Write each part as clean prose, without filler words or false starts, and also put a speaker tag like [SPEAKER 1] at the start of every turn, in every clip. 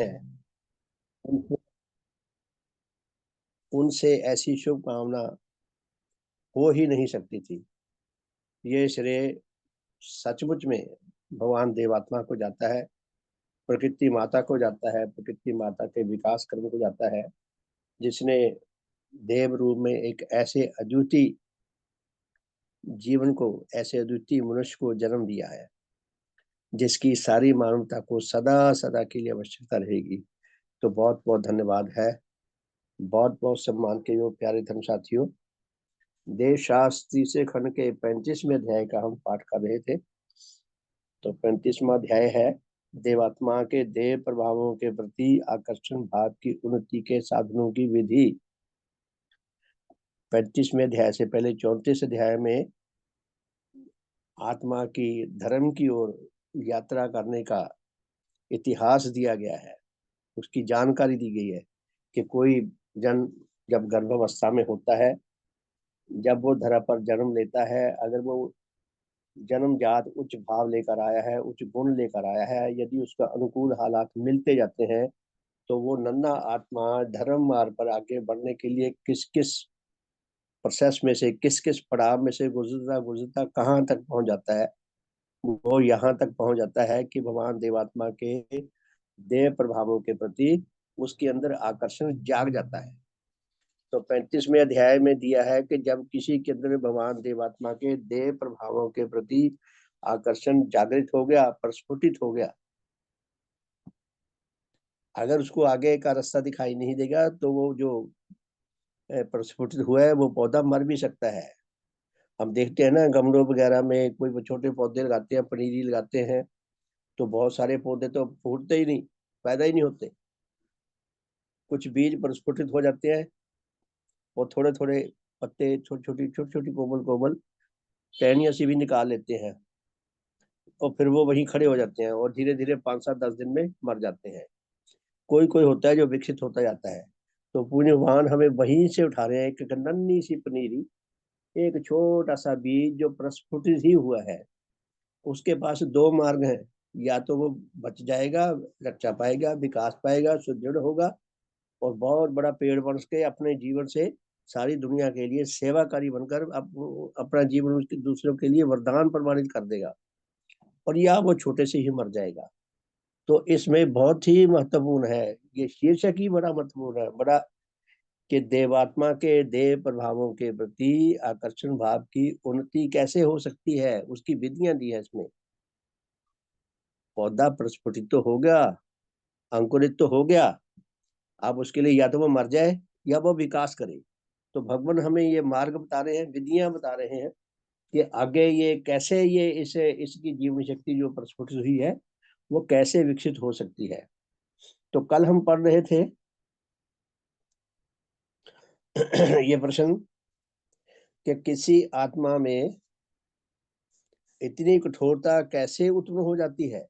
[SPEAKER 1] हैं, उनसे ऐसी शुभकामना हो ही नहीं सकती थी। ये श्रेय सचमुच में भगवान देवात्मा को जाता है, प्रकृति माता को जाता है, प्रकृति माता के विकास कर्म को जाता है, जिसने देव रूप में एक ऐसे अद्वितीय जीवन को, ऐसे अद्वितीय मनुष्य को जन्म दिया है, जिसकी सारी मानवता को सदा सदा के लिए आवश्यकता रहेगी। तो बहुत बहुत धन्यवाद है। बहुत बहुत सम्मान के योग प्यारे धर्म साथियों, देव शास्त्री से खंड के 35वें अध्याय का हम पाठ कर रहे थे। तो 35वां अध्याय है देवात्मा के देव प्रभावों के प्रति आकर्षण भाव की उन्नति के साधनों की विधि। 35वें अध्याय से पहले 34 अध्याय में आत्मा की धर्म की ओर यात्रा करने का इतिहास दिया गया है, उसकी जानकारी दी गई है कि कोई जन जब गर्भावस्था में होता है, जब वो धरा पर जन्म लेता है, अगर वो जन्मजात उच्च भाव लेकर आया है, उच्च गुण लेकर आया है, यदि उसका अनुकूल हालात मिलते जाते हैं, तो वो नन्हा आत्मा धर्म मार्ग पर आगे बढ़ने के लिए किस किस प्रोसेस में से, किस किस पड़ाव में से गुजरता गुजरता कहाँ तक पहुंच जाता है। वो यहाँ तक पहुंच जाता है कि भगवान देवात्मा के देव प्रभावों के प्रति उसके अंदर आकर्षण जाग जाता है। तो 35वें अध्याय में दिया है कि जब किसी के अंदर भगवान देवात्मा के देव प्रभावों के प्रति आकर्षण जागृत हो गया, प्रस्फुटित हो गया, अगर उसको आगे का रास्ता दिखाई नहीं देगा तो वो जो प्रस्फुटित हुआ है वो पौधा मर भी सकता है। हम देखते हैं ना, गमलों वगैरह में कोई छोटे पौधे लगाते हैं, पनीरी लगाते हैं, तो बहुत सारे पौधे तो फूटते ही नहीं, पैदा ही नहीं होते। कुछ बीज प्रस्फुटित हो जाते हैं और थोड़े थोड़े पत्ते, छोटी छोटी कोमल कोमल टहनियां सी भी निकाल लेते हैं, और फिर वो वहीं खड़े हो जाते हैं और धीरे धीरे 5 7 10 दिन में मर जाते हैं। कोई कोई होता है जो विकसित होता जाता है। तो पुण्य भगवान हमें वहीं से उठा रहे हैं, एक नन्ही सी पनीरी, एक छोटा सा बीज जो प्रस्फुटित ही हुआ है। उसके पास दो मार्ग हैं, या तो वो बच जाएगा, रक्षा पाएगा, विकास पाएगा, सुदृढ़ होगा और बहुत बड़ा पेड़ बन के अपने जीवन से सारी दुनिया के लिए सेवाकारी बनकर अपना जीवन उसके दूसरों के लिए वरदान प्रमाणित कर देगा, और या वो छोटे से ही मर जाएगा। तो इसमें बहुत ही महत्वपूर्ण है, ये शीर्षक ही बड़ा महत्वपूर्ण है, बड़ा, कि देवात्मा के देव प्रभावों के प्रति आकर्षण भाव की उन्नति कैसे हो सकती है, उसकी विधियां दी है इसमें। पौधा प्रस्फुटित तो हो गया, अंकुरित तो हो गया, अब उसके लिए या तो वो मर जाए या वो विकास करे। तो भगवान हमें ये मार्ग बता रहे हैं, विधियां बता रहे हैं कि आगे ये कैसे, ये इसे इसकी जीवन शक्ति जो प्रस्फुटित हुई है वो कैसे विकसित हो सकती है। तो कल हम पढ़ रहे थे ये प्रश्न कि किसी आत्मा में इतनी कठोरता कैसे उत्पन्न हो जाती है।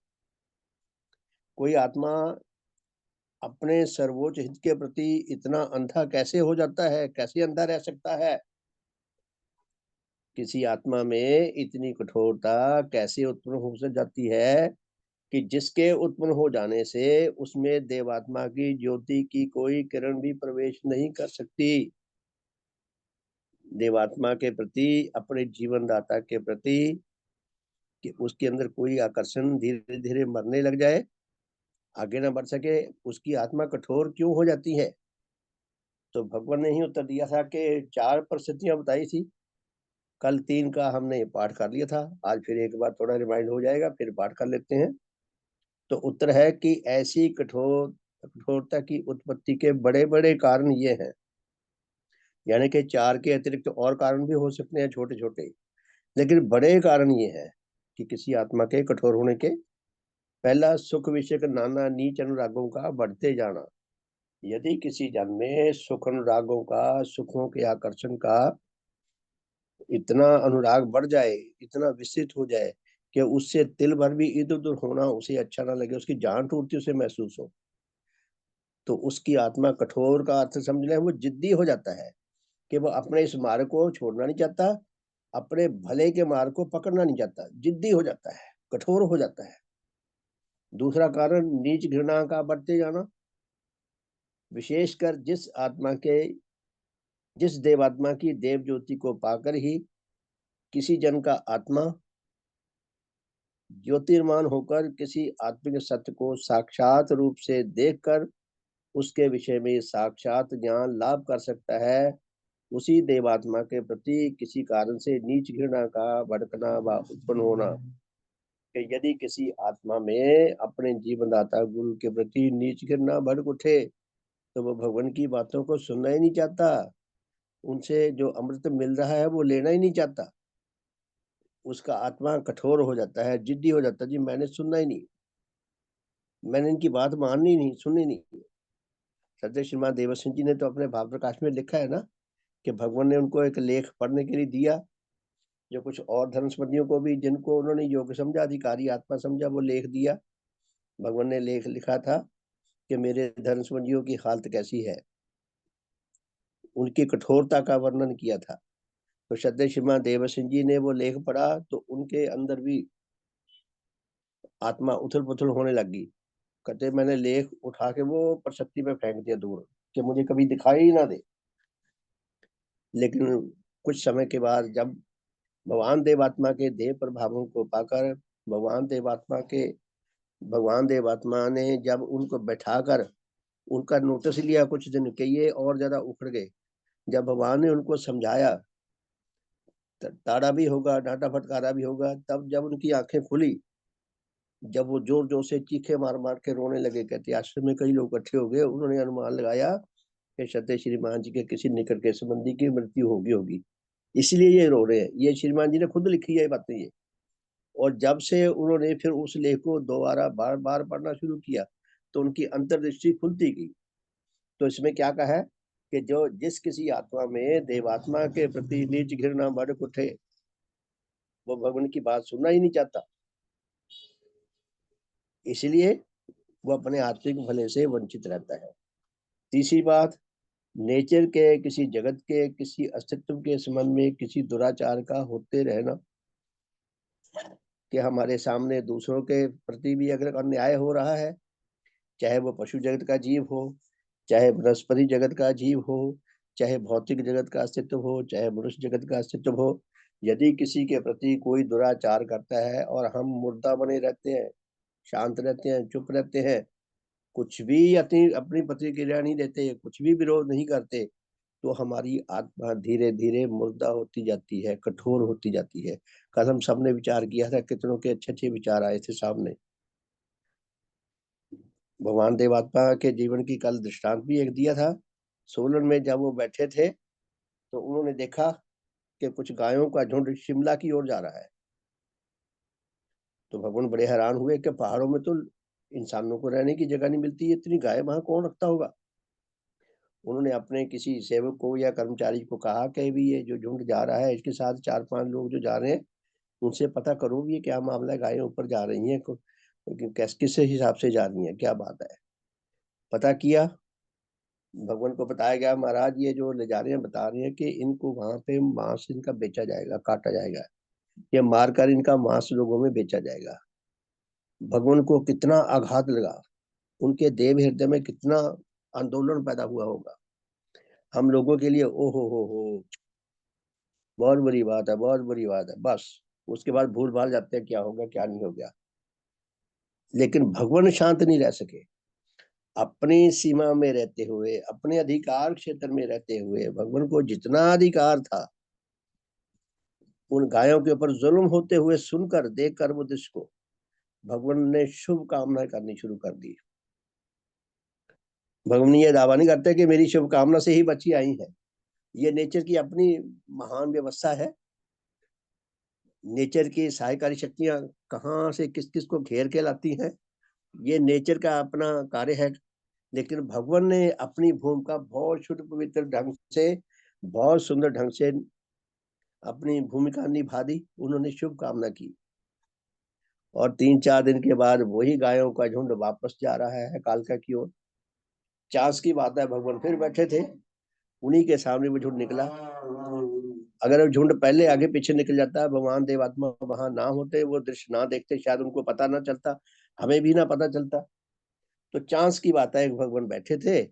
[SPEAKER 1] कोई आत्मा अपने सर्वोच्च हित के प्रति इतना अंधा कैसे हो जाता है, कैसे अंधा रह सकता है। किसी आत्मा में इतनी कठोरता कैसे उत्पन्न हो जाती है कि जिसके उत्पन्न हो जाने से उसमें देवात्मा की ज्योति की कोई किरण भी प्रवेश नहीं कर सकती। देवात्मा के प्रति, अपने जीवन दाता के प्रति, कि उसके अंदर कोई आकर्षण धीरे धीरे मरने लग जाए, आगे ना बढ़ सके, उसकी आत्मा कठोर क्यों हो जाती है। तो भगवान ने ही उत्तर दिया था कि 4 परिस्थितियां बताई थी। कल 3 का हमने पाठ कर लिया था, आज फिर एक बार थोड़ा रिमाइंड हो जाएगा, फिर पाठ कर लेते हैं। तो उत्तर है कि ऐसी कठोरता की उत्पत्ति के बड़े बड़े कारण ये हैं, यानी कि 4 के अतिरिक्त और कारण भी हो सकते हैं छोटे छोटे, लेकिन बड़े कारण ये हैं कि किसी आत्मा के कठोर होने के। पहला, सुख विषय का नाना नीच अनुरागों का बढ़ते जाना। यदि किसी जन में सुख अनुरागों का, सुखों के आकर्षण का इतना अनुराग बढ़ जाए, इतना विस्तृत हो जाए कि उससे तिल भर भी इधर उधर होना उसे अच्छा ना लगे, उसकी जान टूटती उसे महसूस हो, तो उसकी आत्मा कठोर का अर्थ समझ लें, वो जिद्दी हो जाता है कि वो अपने इस मार्ग को छोड़ना नहीं चाहता, अपने भले के मार्ग को पकड़ना नहीं चाहता, जिद्दी हो जाता है, कठोर हो जाता है। दूसरा कारण नीच घृणा का बढ़ते जाना, विशेषकर जिस देवात्मा की देव ज्योति को पाकर ही किसी जन का आत्मा ज्योतिर्मान होकर किसी आत्मिक सत्य को साक्षात रूप से देखकर उसके विषय में साक्षात ज्ञान लाभ कर सकता है, उसी देवात्मा के प्रति किसी कारण से नीच घृणा का भड़कना व उत्पन्न होना। कि यदि किसी आत्मा में अपने जीवनदाता गुरु के प्रति नीच घृणा भड़क उठे तो वो भगवान की बातों को सुनना ही नहीं चाहता, उनसे जो अमृत मिल रहा है वो लेना ही नहीं चाहता। उसका आत्मा कठोर हो जाता है, जिद्दी हो जाता है, जी मैंने सुनना ही नहीं, मैंने इनकी बात माननी नहीं, सुननी नहीं। सत्य श्रीमान देवसिंह जी ने तो अपने भाव प्रकाश में लिखा है ना कि भगवान ने उनको एक लेख पढ़ने के लिए दिया, जो कुछ और धर्मसम्बंधियों को भी जिनको उन्होंने योग्य समझा, अधिकारी आत्मा समझा, वो लेख दिया। भगवान ने लेख लिखा था कि मेरे धर्मसम्बंधियों की हालत कैसी है, उनकी कठोरता का वर्णन किया था। तो सत्य श्रीमान देवसिंह जी ने वो लेख पढ़ा तो उनके अंदर भी आत्मा उथल पुथल होने लगी। कहते मैंने लेख उठा के वो प्रशक्ति में फेंक दिया दूर, कि मुझे कभी दिखाई ही ना दे। लेकिन कुछ समय के बाद जब भगवान देवात्मा के देह प्रभावों को पाकर भगवान देवात्मा के भगवान देवात्मा ने जब उनको बैठाकर उनका नोटिस लिया कुछ दिन के, ये और ज्यादा उखड़ गए। जब भगवान ने उनको समझाया ताड़ा भी होगा, डांटा फटकारा भी होगा, तब जब उनकी आंखें खुली, जब वो जोर जोर से चीखे मार मार के रोने लगे, कहते आश्रम में कई लोग इकट्ठे हो गए, उन्होंने अनुमान लगाया कि सत्य श्रीमान जी के किसी निकट के संबंधी की मृत्यु होगी, इसलिए ये रो रहे हैं। ये श्रीमान जी ने खुद लिखी है ये बातें ये। और जब से उन्होंने फिर उस लेख को दोबारा बार बार पढ़ना शुरू किया तो उनकी अंतर्दृष्टि खुलती गई। तो इसमें क्या कहा है कि जो जिस किसी आत्मा में देवात्मा के प्रति नीच घृणा भड़क उठे, वो भगवान की बात सुनना ही नहीं चाहता, इसलिए वो अपने आत्मिक भले से वंचित रहता है। तीसरी बात, नेचर के किसी जगत के किसी अस्तित्व के संबंध में किसी दुराचार का होते रहना, कि हमारे सामने दूसरों के प्रति भी अगर अन्याय हो रहा है, चाहे वो पशु जगत का जीव हो, चाहे वनस्पति जगत का जीव हो, चाहे भौतिक जगत का अस्तित्व हो, चाहे मनुष्य जगत का अस्तित्व हो, यदि किसी के प्रति कोई दुराचार करता है और हम मुर्दा बने रहते हैं, शांत रहते हैं, चुप रहते हैं, कुछ भी अपनी अपनी प्रतिक्रिया नहीं देते, कुछ भी विरोध नहीं करते, तो हमारी आत्मा धीरे धीरे मुर्दा होती जाती है, कठोर होती जाती है। कल हम सबने विचार किया था, कितनों के अच्छे अच्छे विचार आए थे सामने। भगवान देवात्मा के जीवन की कल दृष्टांत भी एक दिया था। सोलन में जब वो बैठे थे तो उन्होंने देखा कि कुछ गायों का झुंड शिमला की ओर जा रहा है। तो भगवान बड़े हैरान हुए कि पहाड़ों में तो इंसानों को रहने की जगह नहीं मिलती, इतनी गाय वहां कौन रखता होगा। उन्होंने अपने किसी सेवक को या कर्मचारी को कहा कि भी ये जो झुंड जा रहा है इसके साथ 4-5 लोग जो जा रहे हैं, उनसे पता करो भी ये क्या मामला है, गायें ऊपर जा रही हैं, किस हिसाब से जा रही हैं, क्या बात है। पता किया, भगवान को बताया गया महाराज ये जो ले जा रहे हैं बता रहे हैं कि इनको वहां पे मांस इनका बेचा जाएगा, काटा जाएगा, ये मारकर इनका मांस लोगों में बेचा जाएगा। भगवान को कितना आघात लगा, उनके देव हृदय में कितना आंदोलन पैदा हुआ होगा। हम लोगों के लिए ओ हो, बहुत बुरी बात है, बहुत बुरी बात है, बस उसके बाद भूल भाल जाते हैं क्या होगा क्या नहीं हो गया। लेकिन भगवान शांत नहीं रह सके, अपनी सीमा में रहते हुए, अपने अधिकार क्षेत्र में रहते हुए, भगवान को जितना अधिकार था उन गायों के ऊपर जुल्म होते हुए सुनकर देखकर वो दृश्य को भगवान ने शुभ कामना करनी शुरू कर दी। भगवान ये दावा नहीं करते कि मेरी शुभकामना से ही बच्ची आई है, ये नेचर की अपनी महान व्यवस्था है। नेचर की सहायकारी शक्तियां कहाँ से किस किस को घेर के लाती हैं, ये नेचर का अपना कार्य है। लेकिन भगवान ने अपनी भूमिका बहुत शुद्ध पवित्र ढंग से, बहुत सुंदर ढंग से अपनी भूमिका निभा दी। उन्होंने शुभ कामना की और 3-4 दिन के बाद वही गायों का झुंड वापस जा रहा है कालका की ओर। चांस की बात है, भगवान फिर बैठे थे, उन्हीं के सामने वो झुंड निकला। अगर वो झुंड पहले आगे पीछे निकल जाता, भगवान देवात्मा वहां ना होते, वो दृश्य ना देखते, शायद उनको पता ना चलता, हमें भी ना पता चलता। तो चांस की बात है, भगवान बैठे थे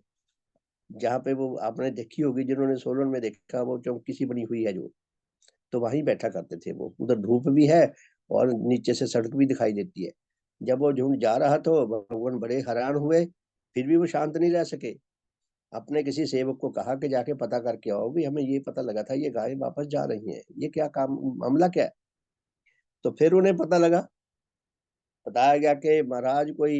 [SPEAKER 1] जहाँ पे वो आपने देखी होगी, जिन्होंने सोलन में देखा, वो चौकी सी बनी हुई है जो, तो वहीं बैठा करते थे वो। उधर धूप भी है और नीचे से सड़क भी दिखाई देती है। जब वो झुंड जा रहा तो भगवान बड़े हैरान हुए, फिर भी वो शांत नहीं रह सके। अपने किसी सेवक को कहा कि जाके पता करके आओ भी, हमें ये पता लगा था ये गाय वापस जा रही हैं, ये क्या काम, मामला क्या है। तो फिर उन्हें पता लगा, बताया गया कि महाराज कोई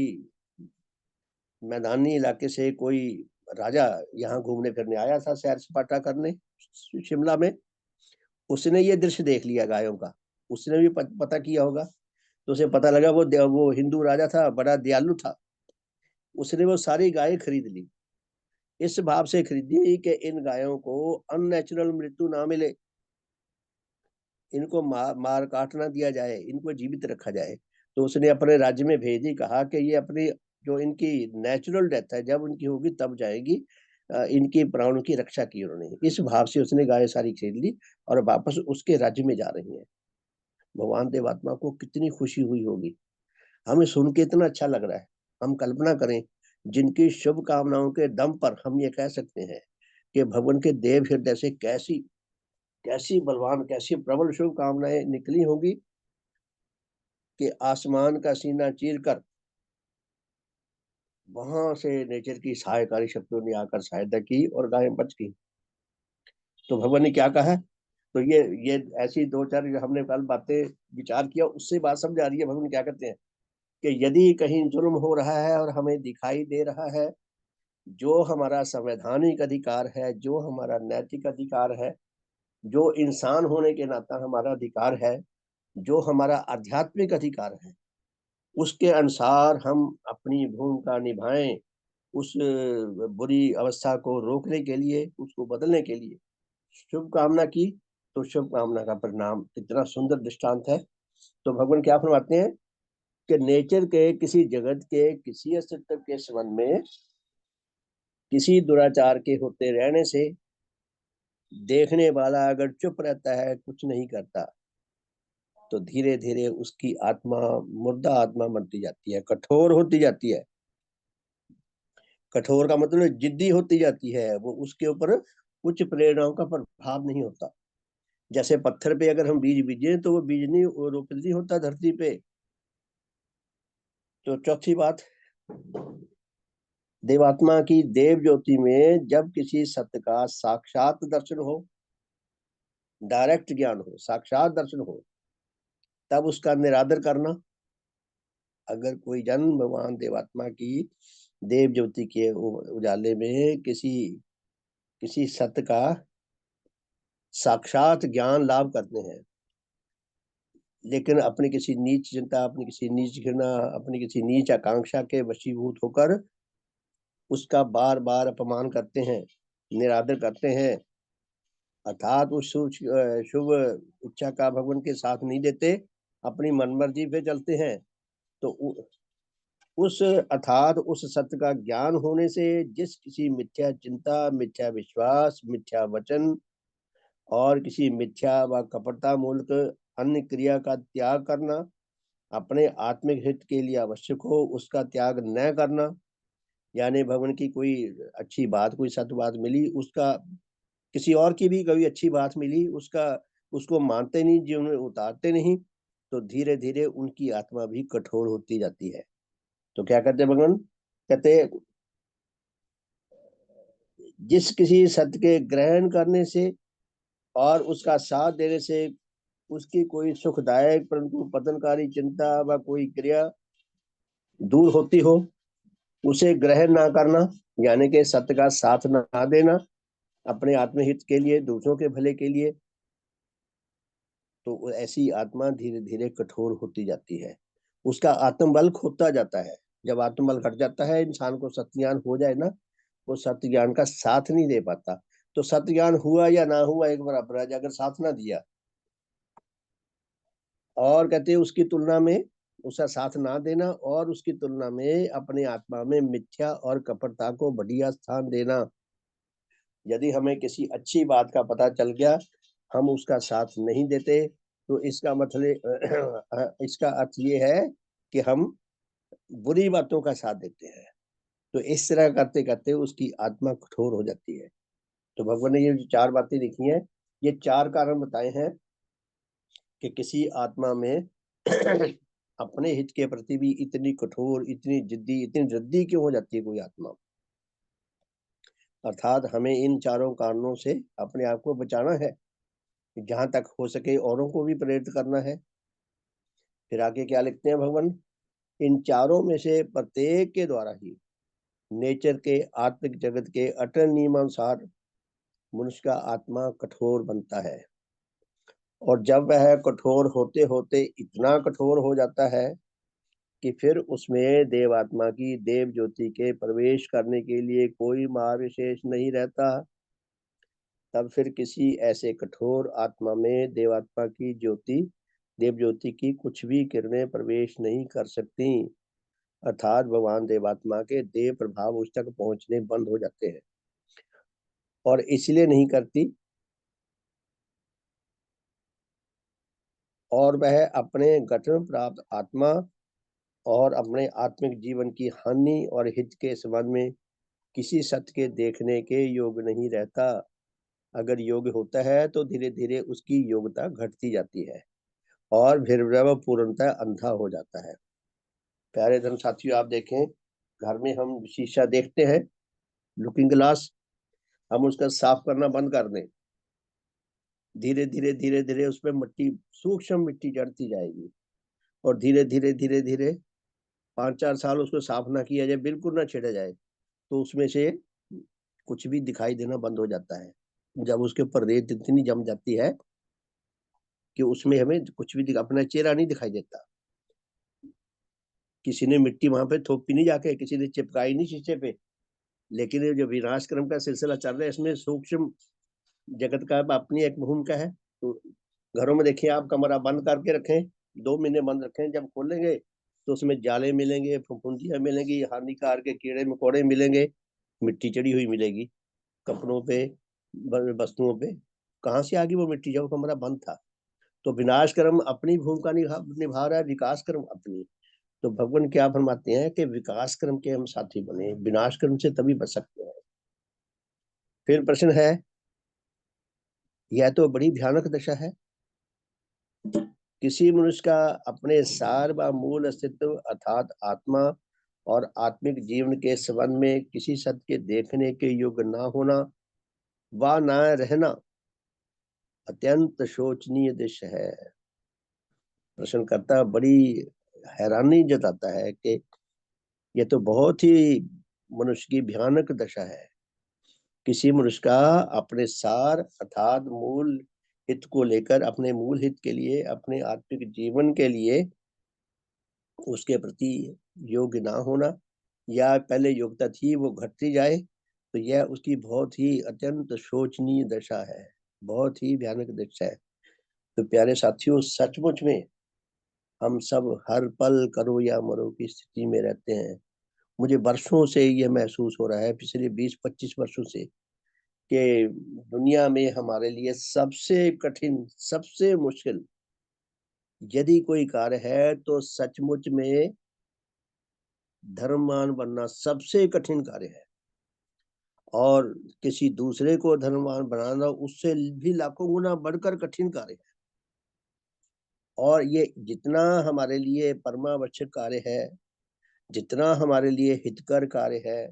[SPEAKER 1] मैदानी इलाके से कोई राजा यहाँ घूमने फिरने आया था, सैर सपाटा करने शिमला में। उसने ये दृश्य देख लिया गायों का, उसने भी पता किया होगा। तो उसे पता लगा वो हिंदू राजा था, बड़ा दयालु था। उसने वो सारी गायें खरीद ली, इस भाव से खरीदी कि इन गायों को अननेचुरल मृत्यु ना मिले, इनको मार काट ना दिया जाए, इनको जीवित रखा जाए। तो उसने अपने राज्य में भेज दी, कहा कि ये अपनी जो इनकी नेचुरल डेथ है जब उनकी होगी तब जाएगी। इनकी प्राणों की रक्षा की उन्होंने, इस भाव से उसने गाय सारी खरीद ली और वापस उसके राज्य में जा रही है। भगवान देवात्मा को कितनी खुशी हुई होगी, हमें सुन के इतना अच्छा लग रहा है। हम कल्पना करें, जिनकी शुभ कामनाओं के दम पर हम ये कह सकते हैं कि भगवान के देव हृदय से कैसी कैसी बलवान, कैसी प्रबल शुभ कामनाएं निकली होंगी कि आसमान का सीना चीर कर वहां से नेचर की सहायकारी शक्तियों ने आकर सहायता की और गायें बच गई। तो भगवान ने क्या कहा है, तो ये ऐसी दो चार जो हमने कल बातें विचार किया, उससे बात समझ आ रही है। भगवान क्या कहते हैं कि यदि कहीं जुल्म हो रहा है और हमें दिखाई दे रहा है, जो हमारा संवैधानिक अधिकार है, जो हमारा नैतिक अधिकार है, जो इंसान होने के नाता हमारा अधिकार है, जो हमारा आध्यात्मिक अधिकार है, उसके अनुसार हम अपनी भूमिका निभाएं, उस बुरी अवस्था को रोकने के लिए, उसको बदलने के लिए शुभ कामना की। तो शुभ कामना का परिणाम कितना सुंदर दृष्टांत है। तो भगवान क्या फरमाते हैं कि नेचर के किसी जगत के किसी अस्तित्व के संबंध में किसी दुराचार के होते रहने से देखने वाला अगर चुप रहता है, कुछ नहीं करता, तो धीरे धीरे उसकी आत्मा मुर्दा आत्मा बनती जाती है, कठोर होती जाती है। कठोर का मतलब जिद्दी होती जाती है, वो उसके ऊपर उच्च प्रेरणाओं का प्रभाव नहीं होता। जैसे पत्थर पे अगर हम बीज बीजे तो वो बीज नहीं, वो रोपित नहीं होता धरती पे। तो चौथी बात, देवात्मा की देव ज्योति में जब किसी सत्य का साक्षात दर्शन हो, डायरेक्ट ज्ञान हो, साक्षात दर्शन हो, तब उसका निरादर करना। अगर कोई जन भगवान देवात्मा की देव ज्योति के उजाले में किसी किसी सत्य का साक्षात ज्ञान लाभ करते हैं, लेकिन अपनी किसी नीच चिंता, अपनी किसी नीच घृणा, अपनी किसी नीच आकांक्षा के वशीभूत होकर उसका बार बार अपमान करते हैं, निरादर करते हैं, अर्थात उस शुभ इच्छा का भगवान के साथ नहीं देते, अपनी मनमर्जी पे चलते हैं, तो उस अर्थात उस सत्य का ज्ञान होने से जिस किसी मिथ्या चिंता, मिथ्या विश्वास, मिथ्या वचन और किसी मिथ्या व कपटता मूलक अन्य क्रिया का त्याग करना, अपने आत्मिक हित के लिए आवश्यक हो उसका त्याग न करना, यानी भगवान की कोई अच्छी बात, कोई सत्य बात मिली, उसका किसी और की भी कभी अच्छी बात मिली, उसका उसको मानते नहीं, जीवन में उतारते नहीं, तो धीरे धीरे उनकी आत्मा भी कठोर होती जाती है। तो क्या कहते हैं भगवान, कहते जिस किसी सत्य के ग्रहण करने से और उसका साथ देने से उसकी कोई सुखदायक परंतु पतनकारी चिंता व कोई क्रिया दूर होती हो, उसे ग्रहण ना करना, यानी कि सत्य का साथ ना देना अपने आत्महित के लिए, दूसरों के भले के लिए, तो ऐसी आत्मा धीरे धीरे कठोर होती जाती है, उसका आत्मबल खोता जाता है। जब आत्मबल घट जाता है, इंसान को सत्य ज्ञान हो जाए ना, वो सत्य ज्ञान का साथ नहीं दे पाता। तो सत्य ज्ञान हुआ या ना हुआ एक बराबर है, अगर साथ ना दिया। और कहते हैं उसकी तुलना में, उसका साथ ना देना और उसकी तुलना में अपने आत्मा में मिथ्या और कपटता को बढ़िया स्थान देना। यदि हमें किसी अच्छी बात का पता चल गया, हम उसका साथ नहीं देते, तो इसका मतलब इसका अर्थ ये है कि हम बुरी बातों का साथ देते हैं। तो इस तरह करते करते उसकी आत्मा कठोर हो जाती है। तो भगवान ने ये जो 4 बातें लिखी हैं, ये 4 कारण बताए हैं कि किसी आत्मा में अपने हित के प्रति भी इतनी कठोर, इतनी जिद्दी, इतनी जद्दी क्यों हो जाती है कोई आत्मा। अर्थात हमें इन चारों कारणों से अपने आप को बचाना है, जहां तक हो सके औरों को भी प्रेरित करना है। फिर आगे क्या लिखते हैं भगवान, इन चारों में से प्रत्येक के द्वारा ही नेचर के, आत्मिक जगत के अटल नियमानुसार मनुष्य का आत्मा कठोर बनता है। और जब वह कठोर होते होते इतना कठोर हो जाता है कि फिर उसमें देवात्मा की देव ज्योति के प्रवेश करने के लिए कोई मार्ग शेष नहीं रहता, तब फिर किसी ऐसे कठोर आत्मा में देवात्मा की ज्योति, देव ज्योति की कुछ भी किरणें प्रवेश नहीं कर सकती। अर्थात भगवान देवात्मा के देव प्रभाव उस तक पहुंचने बंद हो जाते हैं। और इसलिए नहीं करती और वह अपने गठन प्राप्त आत्मा और अपने आत्मिक जीवन की हानि और हित के संबंध में किसी सत्य के देखने के योग नहीं रहता। अगर योग होता है तो धीरे धीरे उसकी योग्यता घटती जाती है और फिर वह पूर्णतः अंधा हो जाता है। प्यारे धर्म साथियों, आप देखें, घर में हम शीशा देखते हैं, लुकिंग ग्लास, हम उसका साफ करना बंद कर दें, धीरे धीरे धीरे धीरे उसमें मिट्टी, सूक्ष्म मिट्टी चढ़ती जाएगी। और धीरे धीरे धीरे धीरे 5-4 साल उसको साफ ना किया जाए, बिल्कुल ना छेड़ा जाए, तो उसमें से कुछ भी दिखाई देना बंद हो जाता है। जब उसके ऊपर रेत इतनी जम जाती है कि उसमें हमें कुछ भी अपना चेहरा नहीं दिखाई देता। किसी ने मिट्टी वहां पे थोपी नहीं जाके, किसी ने चिपकाई नहीं शीशे पे। लेकिन ये जो विनाश क्रम का सिलसिला चल रहा है, इसमें सूक्ष्म जगत का अपनी एक भूमिका है। तो घरों में देखिए, आप कमरा बंद करके रखें, 2 महीने बंद रखें, जब खोलेंगे तो उसमें जाले मिलेंगे, फफूंदियां मिलेंगी, हानिकार के कीड़े मकोड़े मिलेंगे, मिट्टी चढ़ी हुई मिलेगी कपड़ों पे, वस्तुओं पे। कहाँ से आ गई वो मिट्टी जब कमरा बंद था। तो विनाश कर्म अपनी भूमिका निभा रहा है, विकास कर्म अपनी। तो भगवान क्या फरमाते हैं कि विकास कर्म के हम साथी बने, विनाश कर्म से तभी बच सकते हैं। फिर प्रश्न है, यह तो बड़ी भयानक दशा है। किसी मनुष्य का अपने सार व मूल अस्तित्व अर्थात आत्मा और आत्मिक जीवन के संबंध में किसी सत्य के देखने के योग्य न होना व न रहना अत्यंत शोचनीय दृश्य है। प्रश्नकर्ता बड़ी हैरानी जताता है कि यह तो बहुत ही मनुष्य की भयानक दशा है। किसी मनुष्य का अपने सार अर्थात मूल हित को लेकर, अपने मूल हित के लिए, अपने आत्मिक जीवन के लिए उसके प्रति योग्य ना होना, या पहले योग्यता थी वो घटती जाए, तो यह उसकी बहुत ही अत्यंत शोचनीय दशा है, बहुत ही भयानक दशा है। तो प्यारे साथियों, सचमुच में हम सब हर पल करो या मरो की स्थिति में रहते हैं। मुझे वर्षों से ये महसूस हो रहा है, पिछले 20-25 वर्षों से, कि दुनिया में हमारे लिए सबसे कठिन, सबसे मुश्किल यदि कोई कार्य है तो सचमुच में धर्मवान बनना सबसे कठिन कार्य है। और किसी दूसरे को धर्मवान बनाना उससे भी लाखों गुना बढ़कर कठिन कार्य है। और ये जितना हमारे लिए परमावश्यक कार्य है, जितना हमारे लिए हितकर कार्य है,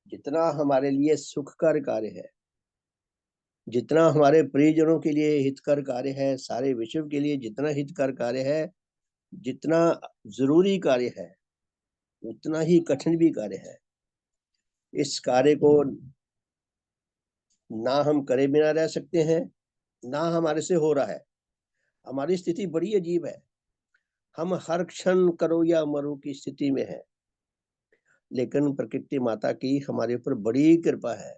[SPEAKER 1] जितना हमारे लिए सुखकर कार्य है, जितना हमारे परिजनों के लिए हितकर कार्य है, सारे विश्व के लिए जितना हितकर कार्य है, जितना जरूरी कार्य है, उतना ही कठिन भी कार्य है। इस कार्य को ना हम करे बिना रह सकते हैं, ना हमारे से हो रहा है। हमारी स्थिति बड़ी अजीब है, हम हर क्षण करो या मरो की स्थिति में है। लेकिन प्रकृति माता की हमारे ऊपर बड़ी कृपा है,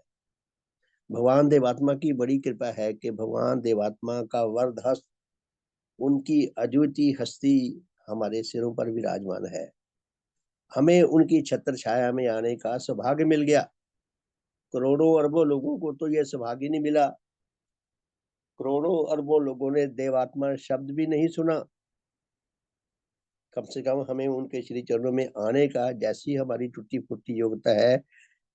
[SPEAKER 1] भगवान देवात्मा की बड़ी कृपा है कि भगवान देवात्मा का वरद हस्त, उनकी अद्वितीय हस्ती हमारे सिरों पर विराजमान है। हमें उनकी छत्र छाया में आने का सौभाग्य मिल गया। करोड़ों अरबों लोगों को तो यह सौभाग्य नहीं मिला। करोड़ों अरबों लोगों ने देवात्मा शब्द भी नहीं सुना। कम से कम हमें उनके श्री चरणों में आने का, जैसी हमारी टूटी फूटी योग्यता है,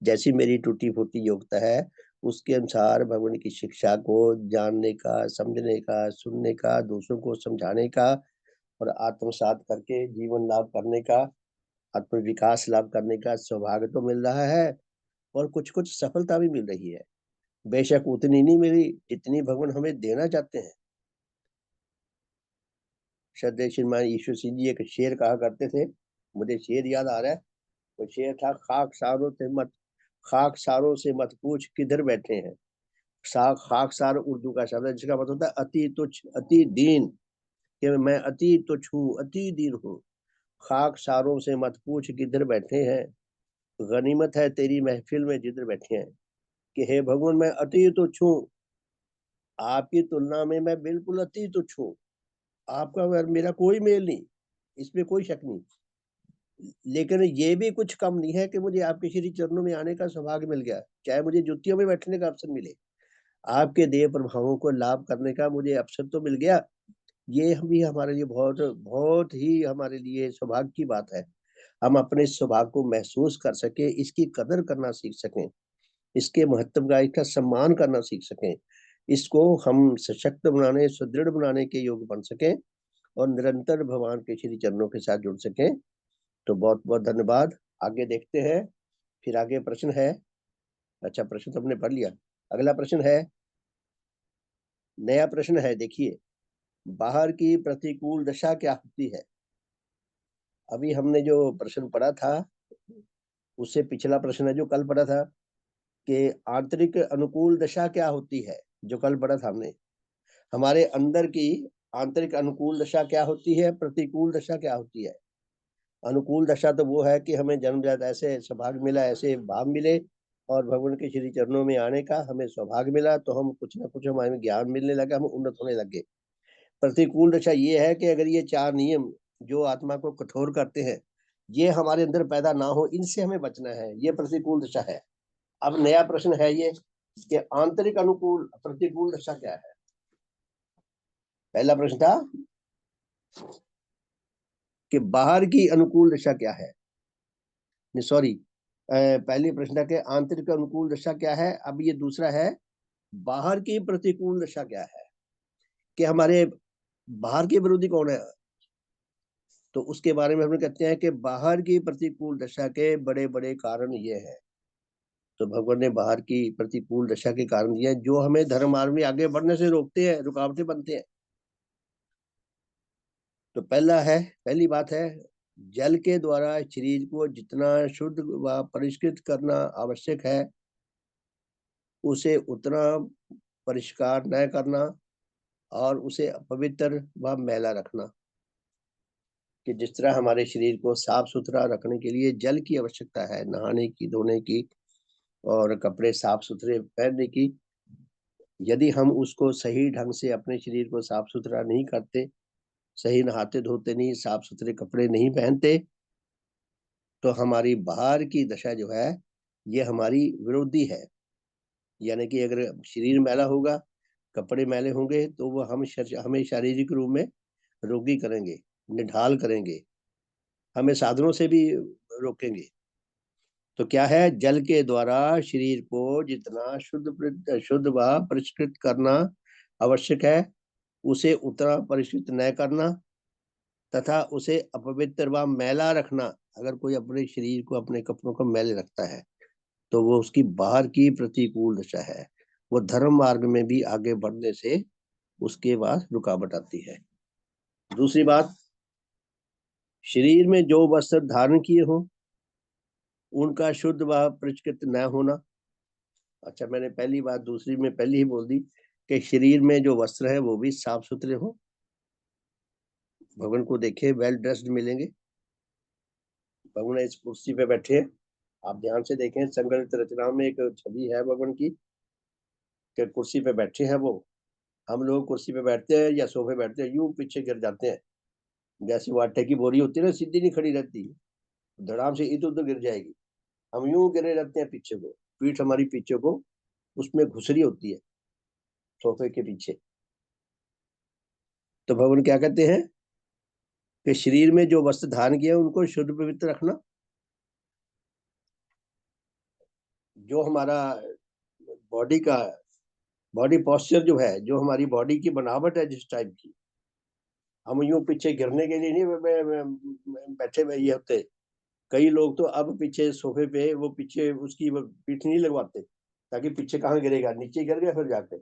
[SPEAKER 1] जैसी मेरी टूटी फूटी योग्यता है, उसके अनुसार भगवान की शिक्षा को जानने का, समझने का, सुनने का, दूसरों को समझाने का और आत्मसात करके जीवन लाभ करने का, आत्म विकास लाभ करने का सौभाग्य तो मिल रहा है और कुछ कुछ सफलता भी मिल रही है। बेशक उतनी नहीं मिली जितनी भगवान हमें देना चाहते हैं। श्रद्धेय श्रीमान ईश्वर सिंह जी एक शेर कहा करते थे, मुझे शेर याद आ रहा है। वो शेर था, खाक सारों से मत पूछ किधर बैठे हैं। खाकसार उर्दू का शब्द है जिसका मतलब होता है अति तुच्छ, अति दीन, कि मैं अति तुच्छ हूँ, अति दीन हूँ। खाकसारों से मत पूछ किधर बैठे हैं, गनीमत है तेरी महफिल में जिधर बैठे हैं। कि हे भगवान, मैं अति तुच्छ हूँ, आपकी तुलना में मैं बिल्कुल अति तुच्छ हूँ। आपका और मेरा कोई मेल नहीं, इसमें कोई शक नहीं। लेकिन ये भी कुछ कम नहीं है कि मुझे आपके श्री चरणों में आने का सौभाग्य मिल गया, चाहे मुझे जुतियों में बैठने का अवसर मिले, आपके देह प्रभावों को लाभ करने का मुझे अवसर तो मिल गया। ये भी हमारे लिए बहुत बहुत ही हमारे लिए सौभाग्य की बात है। हम अपने सौभाग्य को महसूस कर सके, इसकी कदर करना सीख सकें, इसके महत्व का, इसका सम्मान करना सीख सकें, इसको हम सशक्त बनाने, सुदृढ़ बनाने के योग्य बन सकें और निरंतर भगवान के श्री चरणों के साथ जुड़ सकें। तो बहुत बहुत धन्यवाद। आगे देखते हैं। फिर आगे प्रश्न है। अच्छा, प्रश्न तो हमने पढ़ लिया। अगला प्रश्न है, नया प्रश्न है, देखिए। बाहर की प्रतिकूल दशा क्या होती है? अभी हमने जो प्रश्न पढ़ा था उससे पिछला प्रश्न है जो कल पढ़ा था कि आंतरिक अनुकूल दशा क्या होती है, जो कल पढ़ा था हमने। हमारे अंदर की आंतरिक अनुकूल दशा क्या होती है, प्रतिकूल दशा क्या होती है? अनुकूल दशा तो वो है कि हमें जन्मजात ऐसे सौभाग्य मिला, ऐसे भाव मिले और भगवान के श्री चरणों में आने का हमें सौभाग्य मिला, तो हम कुछ ना कुछ हमारे ज्ञान मिलने लगा, हम उन्नत होने लगे। प्रतिकूल दशा ये है कि अगर ये चार नियम जो आत्मा को कठोर करते हैं ये हमारे अंदर पैदा ना हो, इनसे हमें बचना है, ये प्रतिकूल दशा है। अब नया प्रश्न है ये कि आंतरिक अनुकूल प्रतिकूल दशा क्या है। पहला प्रश्न था कि बाहर की अनुकूल दशा क्या है, नहीं सॉरी, पहले प्रश्न था कि आंतरिक अनुकूल दशा क्या है, अब ये दूसरा है बाहर की प्रतिकूल दशा क्या है, कि हमारे बाहर के विरोधी कौन है। तो उसके बारे में हम कहते हैं कि बाहर की प्रतिकूल दशा के बड़े बड़े कारण ये हैं। तो भगवान ने बाहर की प्रतिकूल दशा के कारण दिए जो हमें धर्म मार्ग में आगे बढ़ने से रोकते हैं, रुकावटें बनते हैं। तो पहली बात है, जल के द्वारा शरीर को जितना शुद्ध व परिष्कृत करना आवश्यक है उसे उतना परिष्कार न करना और उसे अपवित्र व मैला रखना। कि जिस तरह हमारे शरीर को साफ सुथरा रखने के लिए जल की आवश्यकता है, नहाने की, धोने की और कपड़े साफ सुथरे पहनने की, यदि हम उसको सही ढंग से अपने शरीर को साफ सुथरा नहीं करते, सही नहाते धोते नहीं, साफ सुथरे कपड़े नहीं पहनते, तो हमारी बाहर की दशा जो है ये हमारी विरोधी है। यानी कि अगर शरीर मैला होगा, कपड़े मैले होंगे, तो वो हमें शारीरिक रूप में रोगी करेंगे, निढाल करेंगे, हमें साधनों से भी रोकेंगे। तो क्या है, जल के द्वारा शरीर को जितना शुद्ध व परिष्कृत करना आवश्यक है उसे उतना परिष्कृत न करना तथा उसे अपवित्र व मैला रखना। अगर कोई अपने शरीर को, अपने कपड़ों को मैले रखता है तो वो उसकी बाहर की प्रतिकूल दशा है, वो धर्म मार्ग में भी आगे बढ़ने से उसके बाद रुकावट आती है। दूसरी बात, शरीर में जो वस्त्र धारण किए हों उनका शुद्ध व परिष्कृत न होना। अच्छा, मैंने पहली बात दूसरी में पहले ही बोल दी कि शरीर में जो वस्त्र है वो भी साफ सुथरे हो। भगवान को देखे वेल ड्रेस्ड मिलेंगे। भगवान इस कुर्सी पे बैठे हैं, आप ध्यान से देखें, संगठित रचनाओं में एक छवि है भगवान की कि कुर्सी पे बैठे हैं वो। हम लोग कुर्सी पे बैठते हैं या सोफे बैठते हैं, यूं पीछे गिर जाते हैं, जैसी वो आटे की बोरी होती है ना, सीधी नहीं खड़ी रहती, धड़ाम से इधर उधर गिर जाएगी। हम यूं गिरे रहते हैं पीछे को, पीठ हमारी पीछे को उसमें घुसरी होती है सोफे के पीछे। तो भगवान क्या कहते हैं कि शरीर में जो वस्त्र धारण किया उनको शुद्ध पवित्र रखना, जो हमारा बॉडी का बॉडी पोस्चर जो है, जो हमारी बॉडी की बनावट है जिस टाइप की, हम यूं पीछे गिरने के लिए नहीं बैठे हुए ये होते। कई लोग तो अब पीछे सोफे पे वो पीछे उसकी वो पीठ नहीं लगवाते, ताकि पीछे कहाँ गिरेगा, नीचे गिर गया फिर जाके।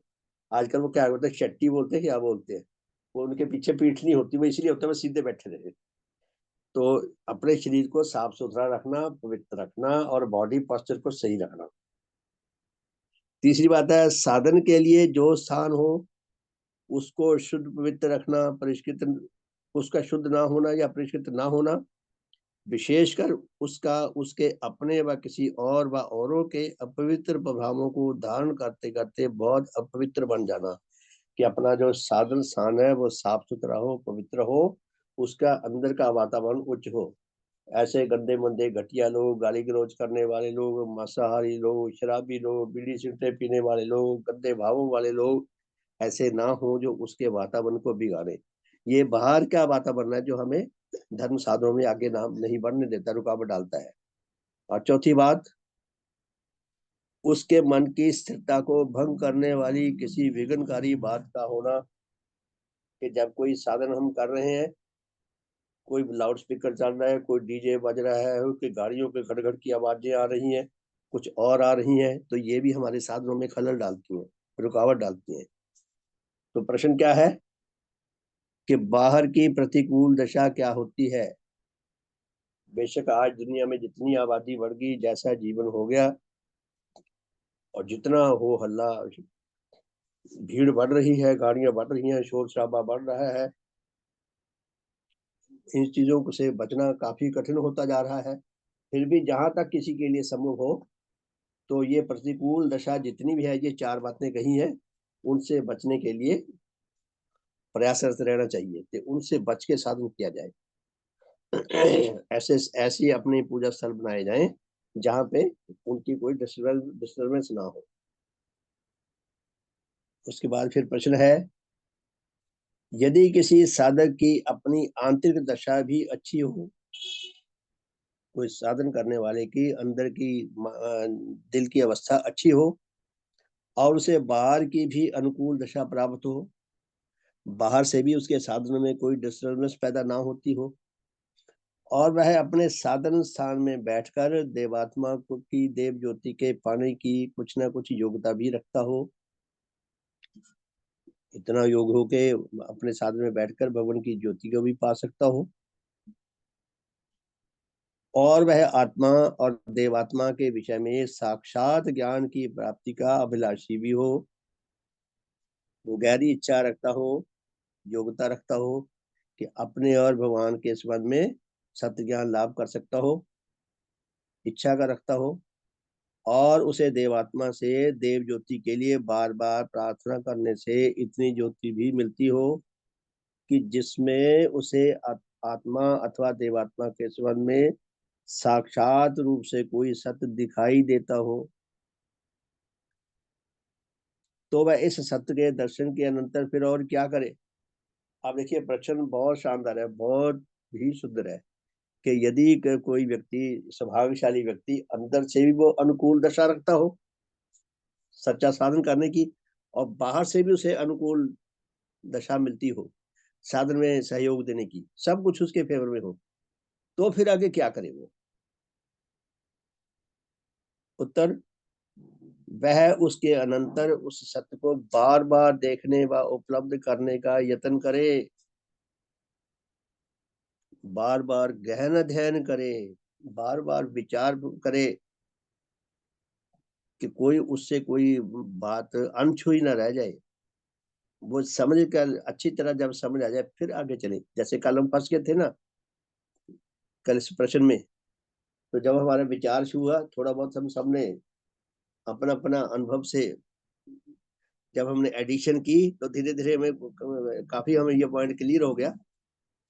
[SPEAKER 1] आजकल वो क्या बोलते हैं, शट्टी बोलते हैं, क्या बोलते हैं, वो उनके पीछे पीठ नहीं होती, वो इसलिए होता है वो सीधे बैठे रहे। तो अपने शरीर को साफ सुथरा रखना, पवित्र रखना और बॉडी पोस्चर को सही रखना। तीसरी बात है, साधन के लिए जो स्थान हो उसको शुद्ध पवित्र रखना, परिष्कृत, उसका शुद्ध ना होना या परिष्कृत ना होना, विशेषकर उसका उसके अपने व किसी और व औरों के अपवित्र प्रभावों को धारण करते करते बहुत अपवित्र बन जाना। कि अपना जो साधन स्थान है वो साफ सुथरा हो, पवित्र हो, उसका अंदर का वातावरण उच्च हो। ऐसे गंदे मंदे घटिया लोग, गाली गलौज करने वाले लोग, मांसाहारी लोग, शराबी लोग, बीड़ी सिगरेट पीने वाले लोग, गंदे भावों वाले लोग ऐसे ना हो जो उसके वातावरण को बिगाड़े। ये बाहर का वातावरण है जो हमें धर्म साधनों में आगे नाम नहीं बढ़ने देता, रुकावट डालता है। और चौथी बात, उसके मन की स्थिरता को भंग करने वाली किसी विघ्नकारी बात का होना। कि जब कोई साधन हम कर रहे हैं, कोई लाउड स्पीकर चल रहा है, कोई डीजे बज रहा है, कोई गाड़ियों के खड़खड़ की आवाजें आ रही हैं, कुछ और आ रही हैं, तो ये भी हमारे साधनों में खलल डालती हैं, रुकावट डालती हैं। तो प्रश्न क्या है कि बाहर की प्रतिकूल दशा क्या होती है। बेशक आज दुनिया में जितनी आबादी बढ़ गई, जैसा जीवन हो गया, और जितना हो हल्ला, भीड़ बढ़ रही है, गाड़ियां बढ़ रही हैं, शोर शराबा बढ़ रहा है, इन चीजों से बचना काफी कठिन होता जा रहा है। फिर भी जहां तक किसी के लिए संभव हो, तो ये प्रतिकूल दशा जितनी भी है, ये चार बातें कही हैं, उनसे बचने के लिए प्रयासरत रहना चाहिए कि उनसे बच के साधन किया जाए। ऐसे ऐसी अपने पूजा स्थल बनाए जाएं जहां पे उनकी कोई डिस्टर्बेंस ना हो। उसके बाद फिर प्रश्न है, यदि किसी साधक की अपनी आंतरिक दशा भी अच्छी हो, कोई साधन करने वाले की अंदर की दिल की अवस्था अच्छी हो, और उसे बाहर की भी अनुकूल दशा प्राप्त हो, बाहर से भी उसके साधन में कोई डिस्टर्बेंस पैदा ना होती हो, और वह अपने साधन स्थान में बैठकर देवात्मा को की देव ज्योति के पाने की कुछ ना कुछ योग्यता भी रखता हो, इतना योग हो के अपने साधन में बैठकर भगवान की ज्योति को भी पा सकता हो, और वह आत्मा और देवात्मा के विषय में साक्षात ज्ञान की प्राप्ति का अभिलाषी भी हो, वो गहरी इच्छा रखता हो, योग्यता रखता हो कि अपने और भगवान के संबंध में सत्य ज्ञान लाभ कर सकता हो, इच्छा का रखता हो, और उसे देवात्मा से देव ज्योति के लिए बार बार प्रार्थना करने से इतनी ज्योति भी मिलती हो कि जिसमें उसे आत्मा अथवा देवात्मा के संबंध में साक्षात रूप से कोई सत्य दिखाई देता हो, तो वह इस सत्य के दर्शन के अनंतर फिर और क्या करे। आप देखिए प्रश्न बहुत शानदार है, बहुत ही सुंदर है कि यदि कोई व्यक्ति, सौभाग्यशाली व्यक्ति, अंदर से भी वो अनुकूल दशा रखता हो सच्चा साधन करने की, और बाहर से भी उसे अनुकूल दशा मिलती हो साधन में सहयोग देने की, सब कुछ उसके फेवर में हो, तो फिर आगे क्या करे वो। उत्तर, वह उसके अनंतर उस सत्य को बार बार देखने व उपलब्ध करने का यत्न करे, बार बार गहन अध्ययन करे, बार बार विचार करे कि कोई उससे कोई बात अनछुई ना रह जाए। वो समझ कर अच्छी तरह जब समझ आ जाए फिर आगे चले। जैसे कल हम फंस गए थे ना, कल इस प्रश्न में, तो जब हमारा विचार शुरू हुआ, थोड़ा बहुत हम सबने अपना अपना अनुभव से जब हमने एडिशन की, तो धीरे धीरे हमें काफी हमें ये पॉइंट क्लियर हो गया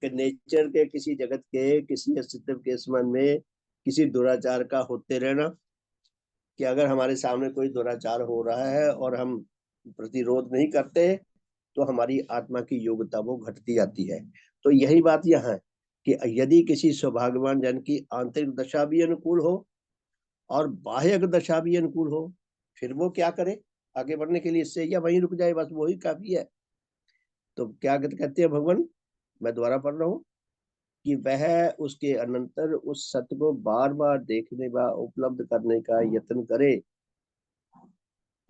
[SPEAKER 1] कि नेचर के किसी जगत के किसी अस्तित्व के संबंध में किसी दुराचार का होते रहना, कि अगर हमारे सामने कोई दुराचार हो रहा है और हम प्रतिरोध नहीं करते, तो हमारी आत्मा की योग्यता वो घटती जाती है। तो यही बात यहाँ है कि यदि किसी सौभाग्यवान जन की आंतरिक दशा भी अनुकूल हो और बाह्य दशा भी अनुकूल हो, फिर वो क्या करे आगे बढ़ने के लिए, इससे या वहीं रुक जाए, बस वही काफी है। तो क्या कहते हैं भगवान, मैं दोबारा पढ़ रहा हूँ, कि वह उसके अनंतर उस सत्य को बार बार देखने व उपलब्ध करने का यत्न करे,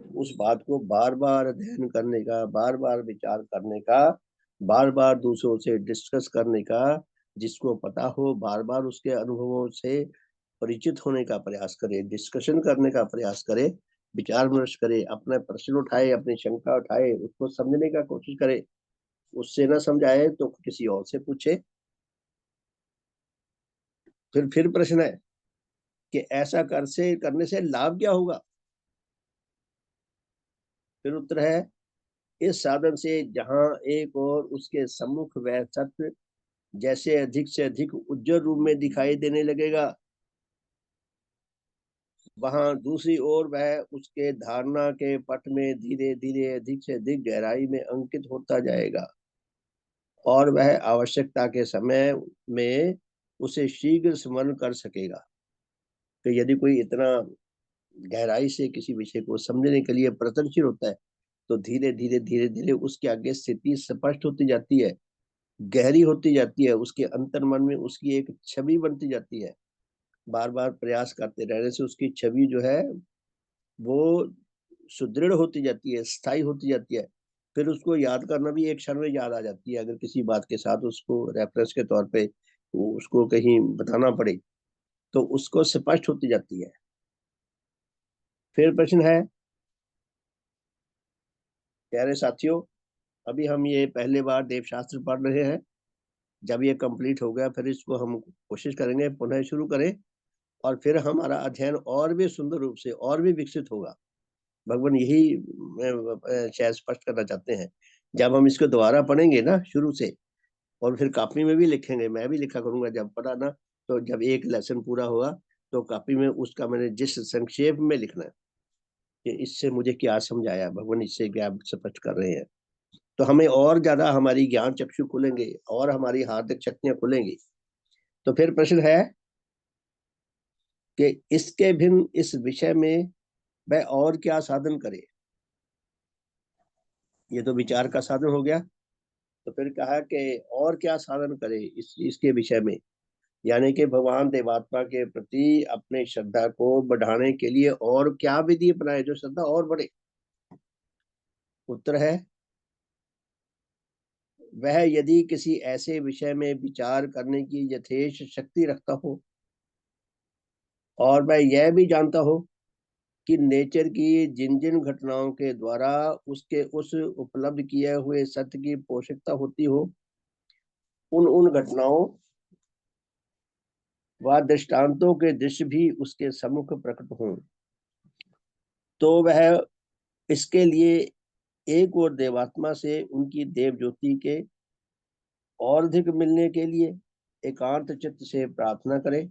[SPEAKER 1] उस बात को बार बार अध्ययन करने का, बार बार विचार करने का, बार बार दूसरों से डिस्कस करने का, जिसको पता हो बार बार उसके अनुभवों से परिचित होने का प्रयास करे, डिस्कशन करने का प्रयास करे, विचार विमर्श करे, अपना प्रश्न उठाए, अपनी शंका उठाए, उसको समझने का कोशिश करे, उससे ना समझाए तो किसी और से पूछे। फिर प्रश्न है कि ऐसा करने से लाभ क्या होगा। फिर उत्तर है, इस साधन से जहां एक और उसके सम्मुख वह सत्य जैसे अधिक से अधिक उज्जवल रूप में दिखाई देने लगेगा, वहां दूसरी ओर वह उसके धारणा के पट में धीरे धीरे अधिक से अधिक गहराई में अंकित होता जाएगा और वह आवश्यकता के समय में उसे शीघ्र स्मरण कर सकेगा। तो यदि कोई इतना गहराई से किसी विषय को समझने के लिए प्रयत्नशील होता है, तो धीरे धीरे उसके आगे स्थिति स्पष्ट होती जाती है, गहरी होती जाती है, उसके अंतर मन में उसकी एक छवि बनती जाती है। बार बार प्रयास करते रहने से उसकी छवि जो है वो सुदृढ़ होती जाती है, स्थायी होती जाती है। फिर उसको याद करना भी एक क्षण में याद आ जाती है। अगर किसी बात के साथ उसको रेफरेंस के तौर पे उसको कहीं बताना पड़े तो उसको स्पष्ट होती जाती है। फिर प्रश्न है, प्यारे साथियों, अभी हम ये पहले बार देव शास्त्र पढ़ रहे हैं। जब ये कंप्लीट हो गया फिर इसको हम कोशिश करेंगे पुनः शुरू करें, और फिर हमारा अध्ययन और भी सुंदर रूप से और भी विकसित होगा। भगवान यही शायद स्पष्ट करना चाहते हैं। जब हम इसको दोबारा पढ़ेंगे ना शुरू से, और फिर कॉपी में भी लिखेंगे, मैं भी लिखा करूंगा जब पढ़ा ना, तो जब एक लेसन पूरा होगा तो कॉपी में उसका मैंने जिस संक्षेप में लिखना है कि इससे मुझे क्या समझाया भगवान, इससे क्या स्पष्ट कर रहे हैं, तो हमें और ज्यादा हमारी ज्ञान चक्षु खुलेंगे और हमारी हार्दिक शक्तियां खुलेंगी। तो फिर प्रश्न है कि इसके भिन्न इस विषय में वह और क्या साधन करे। ये तो विचार का साधन हो गया। तो फिर कहा कि और क्या साधन करे इसके विषय में, यानी कि भगवान देवात्मा के प्रति अपने श्रद्धा को बढ़ाने के लिए और क्या विधि अपनाए जो श्रद्धा और बढ़े। उत्तर है, वह यदि किसी ऐसे विषय में विचार करने की यथेष्ट शक्ति रखता हो और वह यह भी जानता हो कि नेचर की जिन जिन घटनाओं के द्वारा उसके उस उपलब्ध किए हुए सत्य की पोषकता होती हो, उन उन घटनाओं व दृष्टांतों के दृश्य भी उसके सम्मुख प्रकट हों, तो वह इसके लिए एक और देवात्मा से उनकी देव ज्योति के और अधिक मिलने के लिए एकांत चित्त से प्रार्थना करे,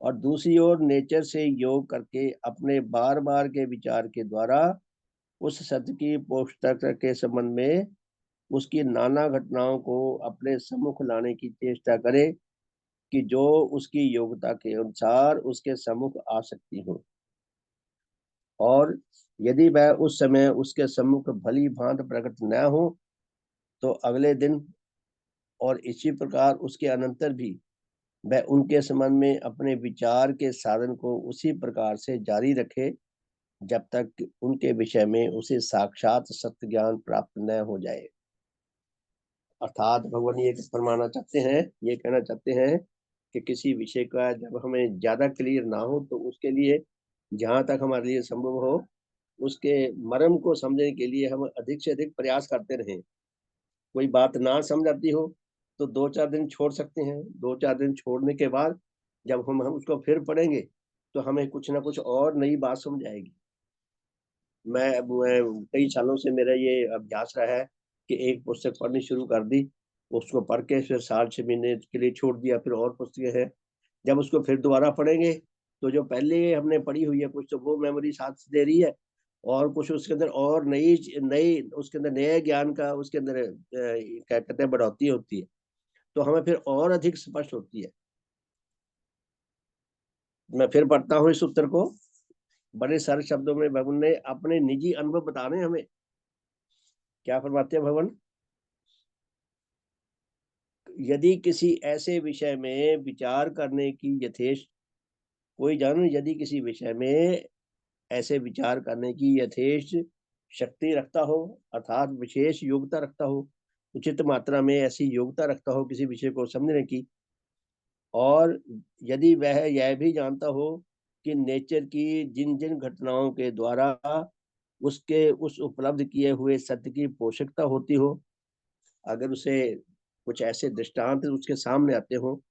[SPEAKER 1] और दूसरी ओर नेचर से योग करके अपने बार बार के विचार के द्वारा उस सत्य की पोषकता के संबंध में उसकी नाना घटनाओं को अपने सम्मुख लाने की चेष्टा करे कि जो उसकी योग्यता के अनुसार उसके सम्मुख आ सकती हो, और यदि वह उस समय उसके सम्मुख भली भांति प्रकट न हो तो अगले दिन और इसी प्रकार उसके अनंतर भी वह उनके संबंध में अपने विचार के साधन को उसी प्रकार से जारी रखे जब तक उनके विषय में उसे साक्षात सत्य ज्ञान प्राप्त न हो जाए। अर्थात भगवान ये फरमाना चाहते हैं, ये कहना चाहते हैं कि किसी विषय का जब हमें ज्यादा क्लियर ना हो तो उसके लिए जहां तक हमारे लिए संभव हो उसके मर्म को समझने के लिए हम अधिक से अधिक प्रयास करते रहें। कोई बात ना समझ आती हो तो 2-4 दिन छोड़ सकते हैं। 2-4 दिन छोड़ने के बाद जब हम उसको फिर पढ़ेंगे तो हमें कुछ ना कुछ और नई बात समझ आएगी। मैं कई सालों से मेरा ये अभ्यास रहा है कि एक पुस्तक पढ़नी शुरू कर दी, उसको पढ़ के फिर 7-6 महीने के लिए छोड़ दिया, फिर और पुस्तकें हैं। जब उसको फिर दोबारा पढ़ेंगे तो जो पहले हमने पढ़ी हुई है कुछ तो वो मेमोरी साथ दे रही है, और कुछ उसके अंदर और नई नई उसके अंदर नए ज्ञान का उसके अंदर क्या कहते हैं बढ़ोतरी होती है। तो हमें फिर और अधिक स्पष्ट होती है। मैं फिर पढ़ता हूँ इस उत्तर को। बड़े सरल शब्दों में भगवान ने अपने निजी अनुभव बता रहे हैं हमें। क्या फरमाते हैं भगवान? यदि किसी ऐसे विषय में विचार करने की यथेष्ट कोई जन यदि किसी विषय में ऐसे विचार करने की यथेष्ट शक्ति रखता हो, अर्थात विशेष योग्यता रखता हो, उचित मात्रा में ऐसी योग्यता रखता हो किसी विषय को समझने की, और यदि वह यह भी जानता हो कि नेचर की जिन जिन घटनाओं के द्वारा उसके उस उपलब्ध किए हुए सत्य की पोषकता होती हो, अगर उसे कुछ ऐसे दृष्टांत उसके सामने आते हो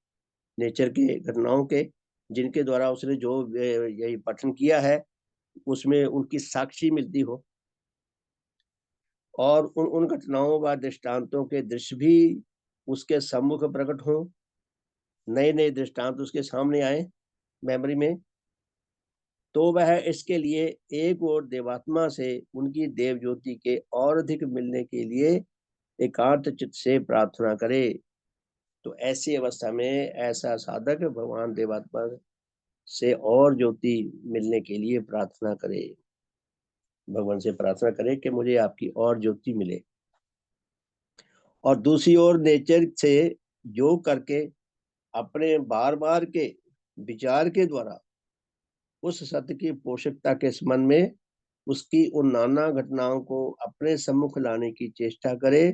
[SPEAKER 1] नेचर के घटनाओं के, जिनके द्वारा उसने जो यही पठन किया है उसमें उनकी साक्षी मिलती हो, और उन उन घटनाओं व दृष्टांतों के दृश्य भी उसके सम्मुख प्रकट हो, नए नए दृष्टांत उसके सामने आए मेमोरी में, तो वह इसके लिए एक और देवात्मा से उनकी देव ज्योति के और अधिक मिलने के लिए एकांत चित्त से प्रार्थना करे। तो ऐसी अवस्था में ऐसा साधक भगवान देवात्मा से और ज्योति मिलने के लिए प्रार्थना करे, भगवान से प्रार्थना करे कि मुझे आपकी और ज्योति मिले। और दूसरी ओर नेचर से योग करके अपने बार बार के विचार के द्वारा उस सत्य की पोषकता के संबंध में उसकी उन नाना घटनाओं को अपने सम्मुख लाने की चेष्टा करे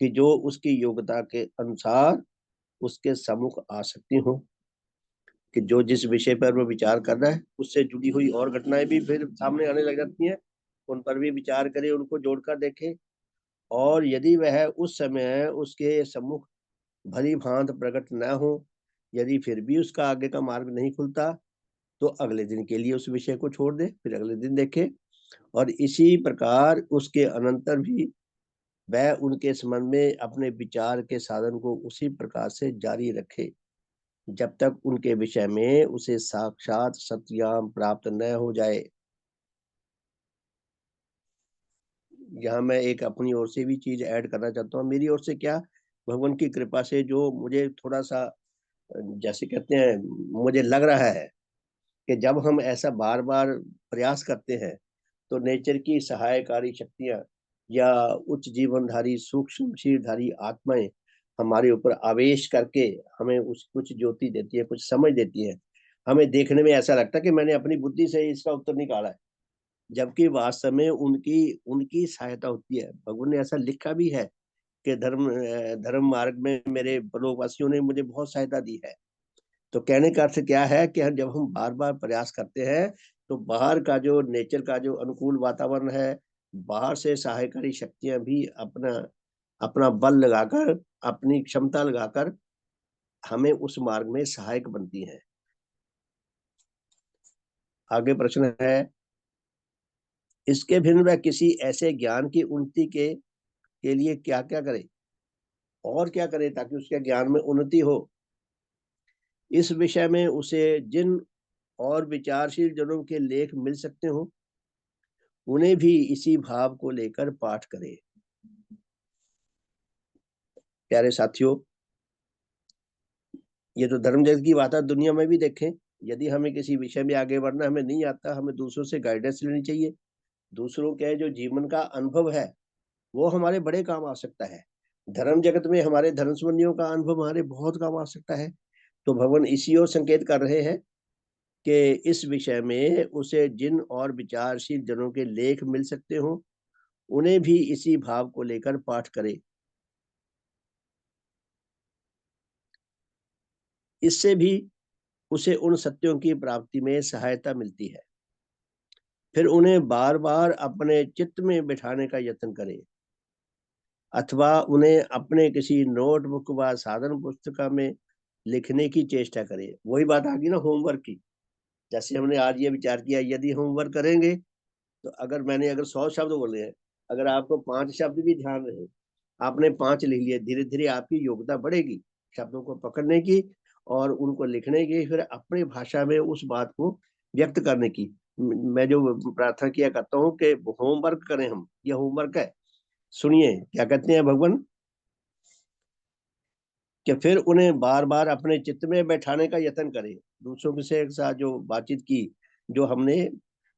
[SPEAKER 1] कि जो उसकी योग्यता के अनुसार उसके सम्मुख आ सकती हो, कि जो जिस विषय पर वो विचार कर रहा है उससे जुड़ी हुई और घटनाएं भी फिर सामने आने लग जाती हैं, उन पर भी विचार करे, उनको जोड़कर देखे। और यदि वह उस समय उसके सम्मुख भली भांत प्रकट न हो, यदि फिर भी उसका आगे का मार्ग नहीं खुलता, तो अगले दिन के लिए उस विषय को छोड़ दे, फिर अगले दिन देखे। और इसी प्रकार उसके अनंतर भी वह उनके संबंध में अपने विचार के साधन को उसी प्रकार से जारी रखे जब तक उनके विषय में उसे साक्षात सत्याम प्राप्त न हो जाए। यहाँ मैं एक अपनी ओर से भी चीज ऐड करना चाहता हूँ। मेरी ओर से क्या, भगवान की कृपा से जो मुझे थोड़ा सा जैसे कहते हैं मुझे लग रहा है कि जब हम ऐसा बार बार प्रयास करते हैं तो नेचर की सहायकारी शक्तियां या उच्च जीवनधारी सूक्ष्म शरीरधारी आत्माएं हमारे ऊपर आवेश करके हमें उस कुछ ज्योति देती है, कुछ समझ देती है। हमें देखने में ऐसा लगता है कि मैंने अपनी बुद्धि से इसका उत्तर निकाला है, जबकि वास्तव में उनकी उनकी सहायता होती है। भगवान ने ऐसा लिखा भी है कि धर्म मार्ग में मेरे लोकवासियों ने मुझे बहुत सहायता दी है। तो कहने का अर्थ क्या है कि जब हम बार बार प्रयास करते हैं तो बाहर का जो नेचर का जो अनुकूल वातावरण है, बाहर से सहायकारी शक्तियां भी अपना अपना बल लगाकर, अपनी क्षमता लगाकर हमें उस मार्ग में सहायक बनती हैं। आगे प्रश्न है, इसके भिन्न वह किसी ऐसे ज्ञान की उन्नति के लिए क्या क्या करे, और क्या करे ताकि उसके ज्ञान में उन्नति हो। इस विषय में उसे जिन और विचारशील जनों के लेख मिल सकते हो उन्हें भी इसी भाव को लेकर पाठ करें। प्यारे साथियों, ये तो धर्म जगत की बात है, दुनिया में भी देखें। यदि हमें किसी विषय में आगे बढ़ना हमें नहीं आता, हमें दूसरों से गाइडेंस लेनी चाहिए। दूसरों के जो जीवन का अनुभव है वो हमारे बड़े काम आ सकता है। धर्म जगत में हमारे धर्म संबंधियों का अनुभव हमारे बहुत काम आ सकता है। तो भगवान इसी ओर संकेत कर रहे हैं कि इस विषय में उसे जिन और विचारशील जनों के लेख मिल सकते हो उन्हें भी इसी भाव को लेकर पाठ करे। इससे भी उसे उन सत्यों की प्राप्ति में सहायता मिलती है। फिर उन्हें बार बार अपने चित्त में बिठाने का यत्न करें, अथवा उन्हें अपने किसी नोटबुक व साधन पुस्तिका में लिखने की चेष्टा करें। वही बात आ गई ना होमवर्क की। जैसे हमने आज ये विचार किया, यदि होमवर्क करेंगे तो अगर 100 शब्द बोले हैं, अगर आपको 5 शब्द भी ध्यान रहे, आपने 5 लिख लिए, धीरे धीरे आपकी योग्यता बढ़ेगी शब्दों को पकड़ने की और उनको लिखने की, फिर अपनी भाषा में उस बात को व्यक्त करने की। मैं जो प्रार्थना किया करता हूँ कि होमवर्क करें हम, यह होमवर्क है। सुनिए क्या कहते हैं भगवान, कि फिर उन्हें बार बार अपने चित्त में बैठाने का यत्न करें। दूसरों के से एक साथ जो बातचीत की, जो हमने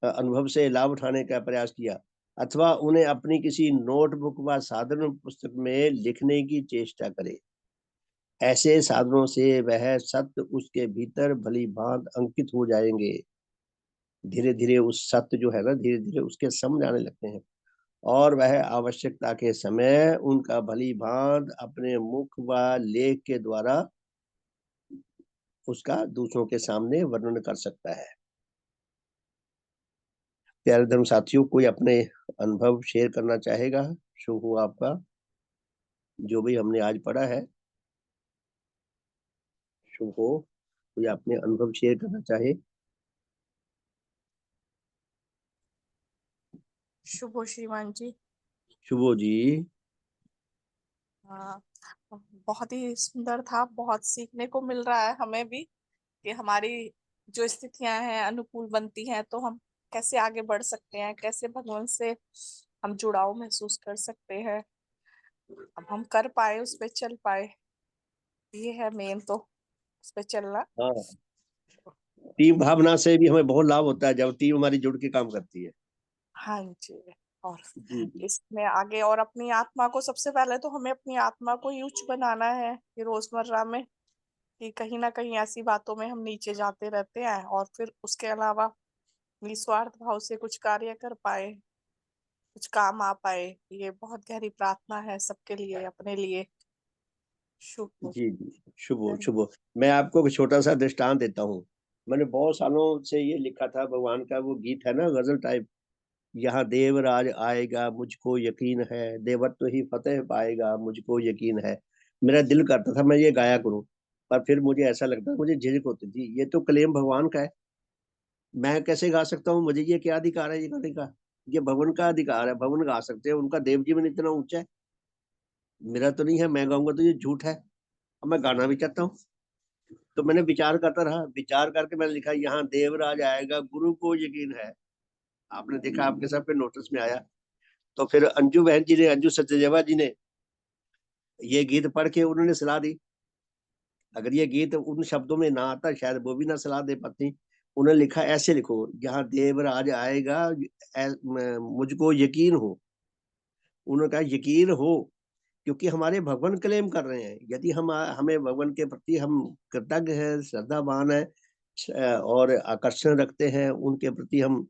[SPEAKER 1] अनुभव से लाभ उठाने का प्रयास किया, अथवा उन्हें अपनी किसी नोटबुक व साधारण पुस्तक में लिखने की चेष्टा करें। ऐसे साधनों से वह सत्य उसके भीतर भली भांत अंकित हो जाएंगे। धीरे धीरे उस सत्य जो है ना, धीरे धीरे उसके समझ आने लगते हैं, और वह आवश्यकता के समय उनका भली भांत अपने मुख व लेख के द्वारा उसका दूसरों के सामने वर्णन कर सकता है। प्यारे धर्म साथियों, कोई अपने अनुभव शेयर करना चाहेगा? शुभ हो आपका, जो भी हमने आज पढ़ा है। शुभ हो, कोई अपने अनुभव शेयर करना चाहे?
[SPEAKER 2] शुभ हो श्रीमान जी।
[SPEAKER 1] शुभ हो जी।
[SPEAKER 2] हाँ, बहुत ही सुंदर था। बहुत सीखने को मिल रहा है हमें भी कि हमारी जो स्थितियां हैं अनुकूल बनती हैं तो हम कैसे आगे बढ़ सकते हैं, कैसे भगवान से हम जुड़ाव महसूस कर सकते हैं। अब हम कर पाए, उस पे चल पाए, ये है मेन तो, उस पे चलना।
[SPEAKER 1] हाँ, टीम भावना से भी हमें बहुत लाभ होता है जब टीम हमारी जुड़ के काम करती है।
[SPEAKER 2] हाँ जी। और
[SPEAKER 1] जी जी।
[SPEAKER 2] इसमें आगे और अपनी आत्मा को, सबसे पहले तो हमें अपनी आत्मा को ही उच्च बनाना है कि रोजमर्रा में, कि कहीं ना कहीं ऐसी बातों में हम नीचे जाते रहते हैं, और फिर उसके अलावा निस्वार्थ भाव से कुछ कार्य कर पाए, कुछ काम आ पाए। ये बहुत गहरी प्रार्थना है सबके लिए, अपने लिए। शुभ हो।
[SPEAKER 1] जी जी, शुभ हो शुभ हो। मैं आपको एक छोटा सा दृष्टांत देता हूँ। मैंने बहुत सालों से ये लिखा था, भगवान का वो गीत है ना, गजल टाइप। यहाँ देवराज आएगा मुझको यकीन है, देवत्व ही फतेह पाएगा मुझको यकीन है। मेरा दिल करता था मैं ये गाया करूं, पर फिर मुझे ऐसा लगता, मुझे झिझक होती थी, ये तो क्लेम भगवान का है, मैं कैसे गा सकता हूँ? मुझे ये क्या अधिकार है ये गाने का? ये भगवान का अधिकार है, भगवान गा सकते हैं, उनका देव जीवन इतना ऊंचा है, मेरा तो नहीं है, मैं गाऊंगा तो ये झूठ है। और मैं गाना भी चाहता हूँ। तो मैंने विचार करता रहा, विचार करके मैंने लिखा, यहाँ देवराज आएगा गुरु को यकीन है। आपने देखा, आपके सबके नोटिस में आया। तो फिर अंजू बहन जी ने, अंजू सचदेवा जी ने ये गीत पढ़ के उन्होंने सलाह दी। अगर ये गीत उन शब्दों में ना आता, शायद वो भी ना सलाह दे पाती। उन्होंने लिखा, ऐसे लिखो, यहाँ देवराज आएगा, मुझको यकीन हो। उन्होंने कहा यकीन हो, क्योंकि हमारे भगवान क्लेम कर रहे हैं। यदि हम हमें भगवान के प्रति हम कृतज्ञ हैं, श्रद्धावान है, और आकर्षण रखते हैं उनके प्रति, हम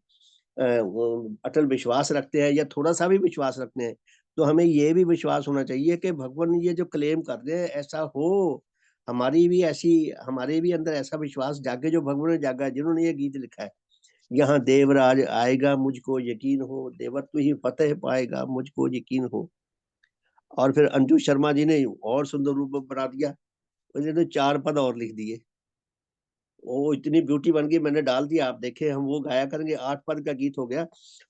[SPEAKER 1] वो अटल विश्वास रखते हैं, या थोड़ा सा भी विश्वास रखते हैं, तो हमें ये भी विश्वास होना चाहिए कि भगवान ये जो क्लेम कर रहे हैं ऐसा हो। हमारी भी ऐसी, हमारे भी अंदर ऐसा विश्वास जागे जो भगवान ने जागा है, जिन्होंने ये गीत लिखा है। यहाँ देवराज आएगा मुझको यकीन हो, देवत्व ही फतेह पाएगा मुझको यकीन हो। और फिर अंजू शर्मा जी ने और सुंदर रूप में बना दिया, उन्होंने तो 4 पद और लिख दिए। वो इतनी ब्यूटी बन गई, मैंने डाल दिया, आप देखे, हम वो गाया करेंगे। 8 पद का गीत हो गया।